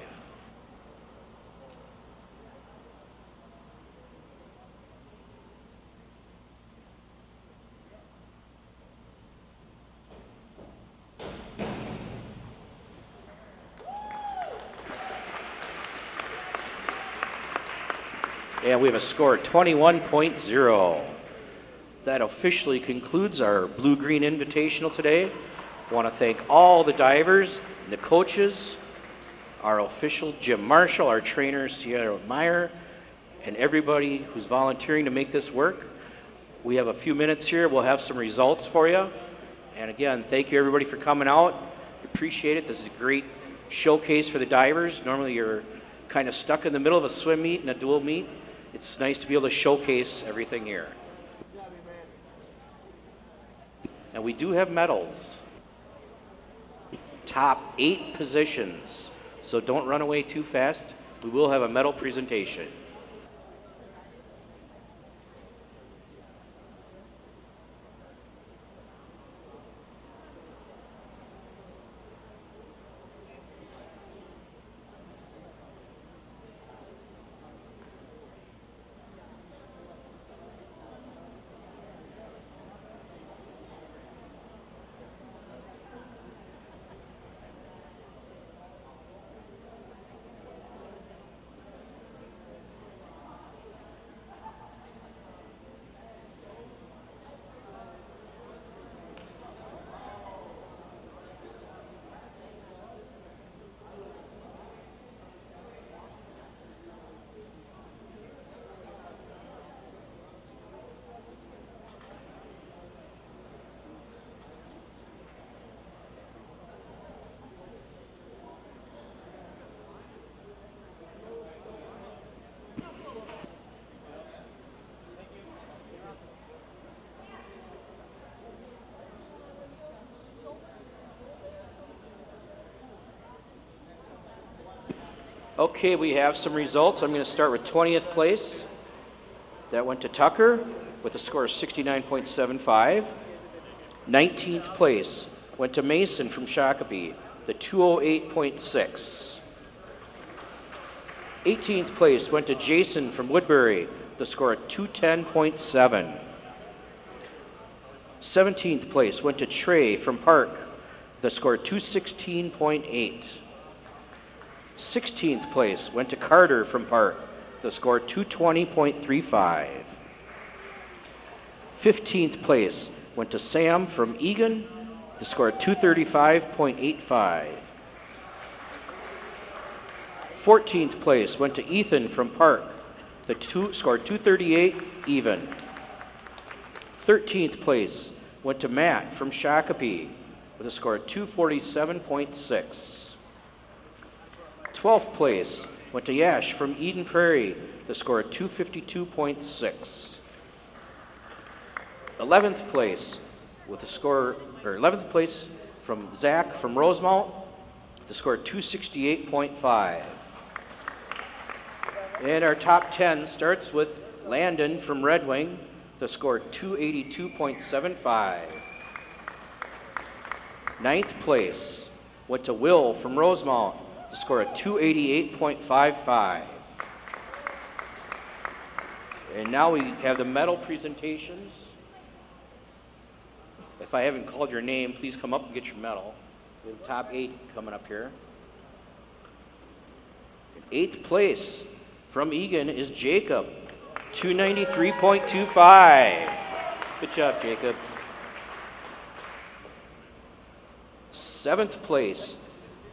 And we have a score of 21.0. That officially concludes our Blue-Green Invitational today. I want to thank all the divers, the coaches, our official Jim Marshall, our trainer Sierra Meyer, and everybody who's volunteering to make this work. We have a few minutes here. We'll have some results for you. And again, thank you everybody for coming out. Appreciate it. This is a great showcase for the divers. Normally you're kind of stuck in the middle of a swim meet and a dual meet. It's nice to be able to showcase everything here. And we do have medals. Top 8 positions. So don't run away too fast. We will have a medal presentation. Okay, we have some results. I'm going to start with 20th place. That went to Tucker with a score of 69.75. 19th place went to Mason from Shakopee, the 208.6. 18th place went to Jason from Woodbury, the score of 210.7. 17th place went to Trey from Park, the score of 216.8. 16th place went to Carter from Park, the score 220.35. 15th place went to Sam from Eagan, the score 235.85. 14th place went to Ethan from Park, the score 238 even. 13th place went to Matt from Shakopee with a score of 247.6. 12th place went to Yash from Eden Prairie, the score of 252.6. 11th place with a score, or 11th place from Zach from Rosemount, the score of 268.5. And our top 10 starts with Landon from Red Wing, the score 282.75. 9th place went to Will from Rosemount, the score of 288.55. And now we have the medal presentations. If I haven't called your name, please come up and get your medal. We have the top 8 coming up here. 8th place from Eagan is Jacob 293.25. Good job, Jacob. 7th place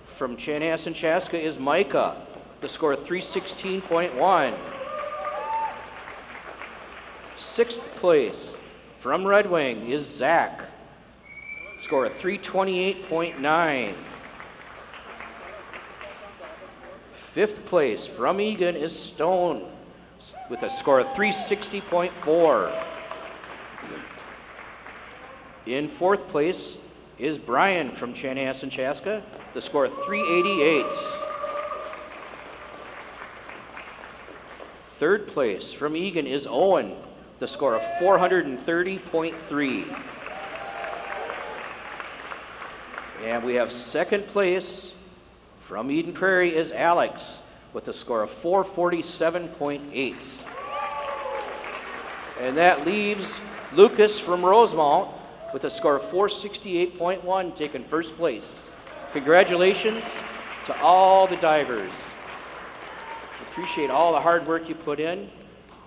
from Chanhassen Chaska is Micah. The score of 316.1. 6th place from Red Wing is Zach. Score of 328.9. 5th place from Eagan is Stone with a score of 360.4. In 4th place is Brian from Chanhassen Chaska, the score of 388. 3rd place from Eagan is Owen, the score of 430.3. And we have 2nd place from Eden Prairie is Alex with a score of 447.8. And that leaves Lucas from Rosemount with a score of 468.1, taking 1st place. Congratulations to all the divers. Appreciate all the hard work you put in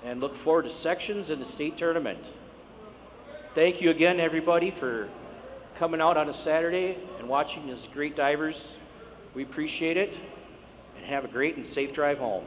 and look forward to sections in the state tournament. Thank you again, everybody, for coming out on a Saturday and watching these great divers. We appreciate it, and have a great and safe drive home.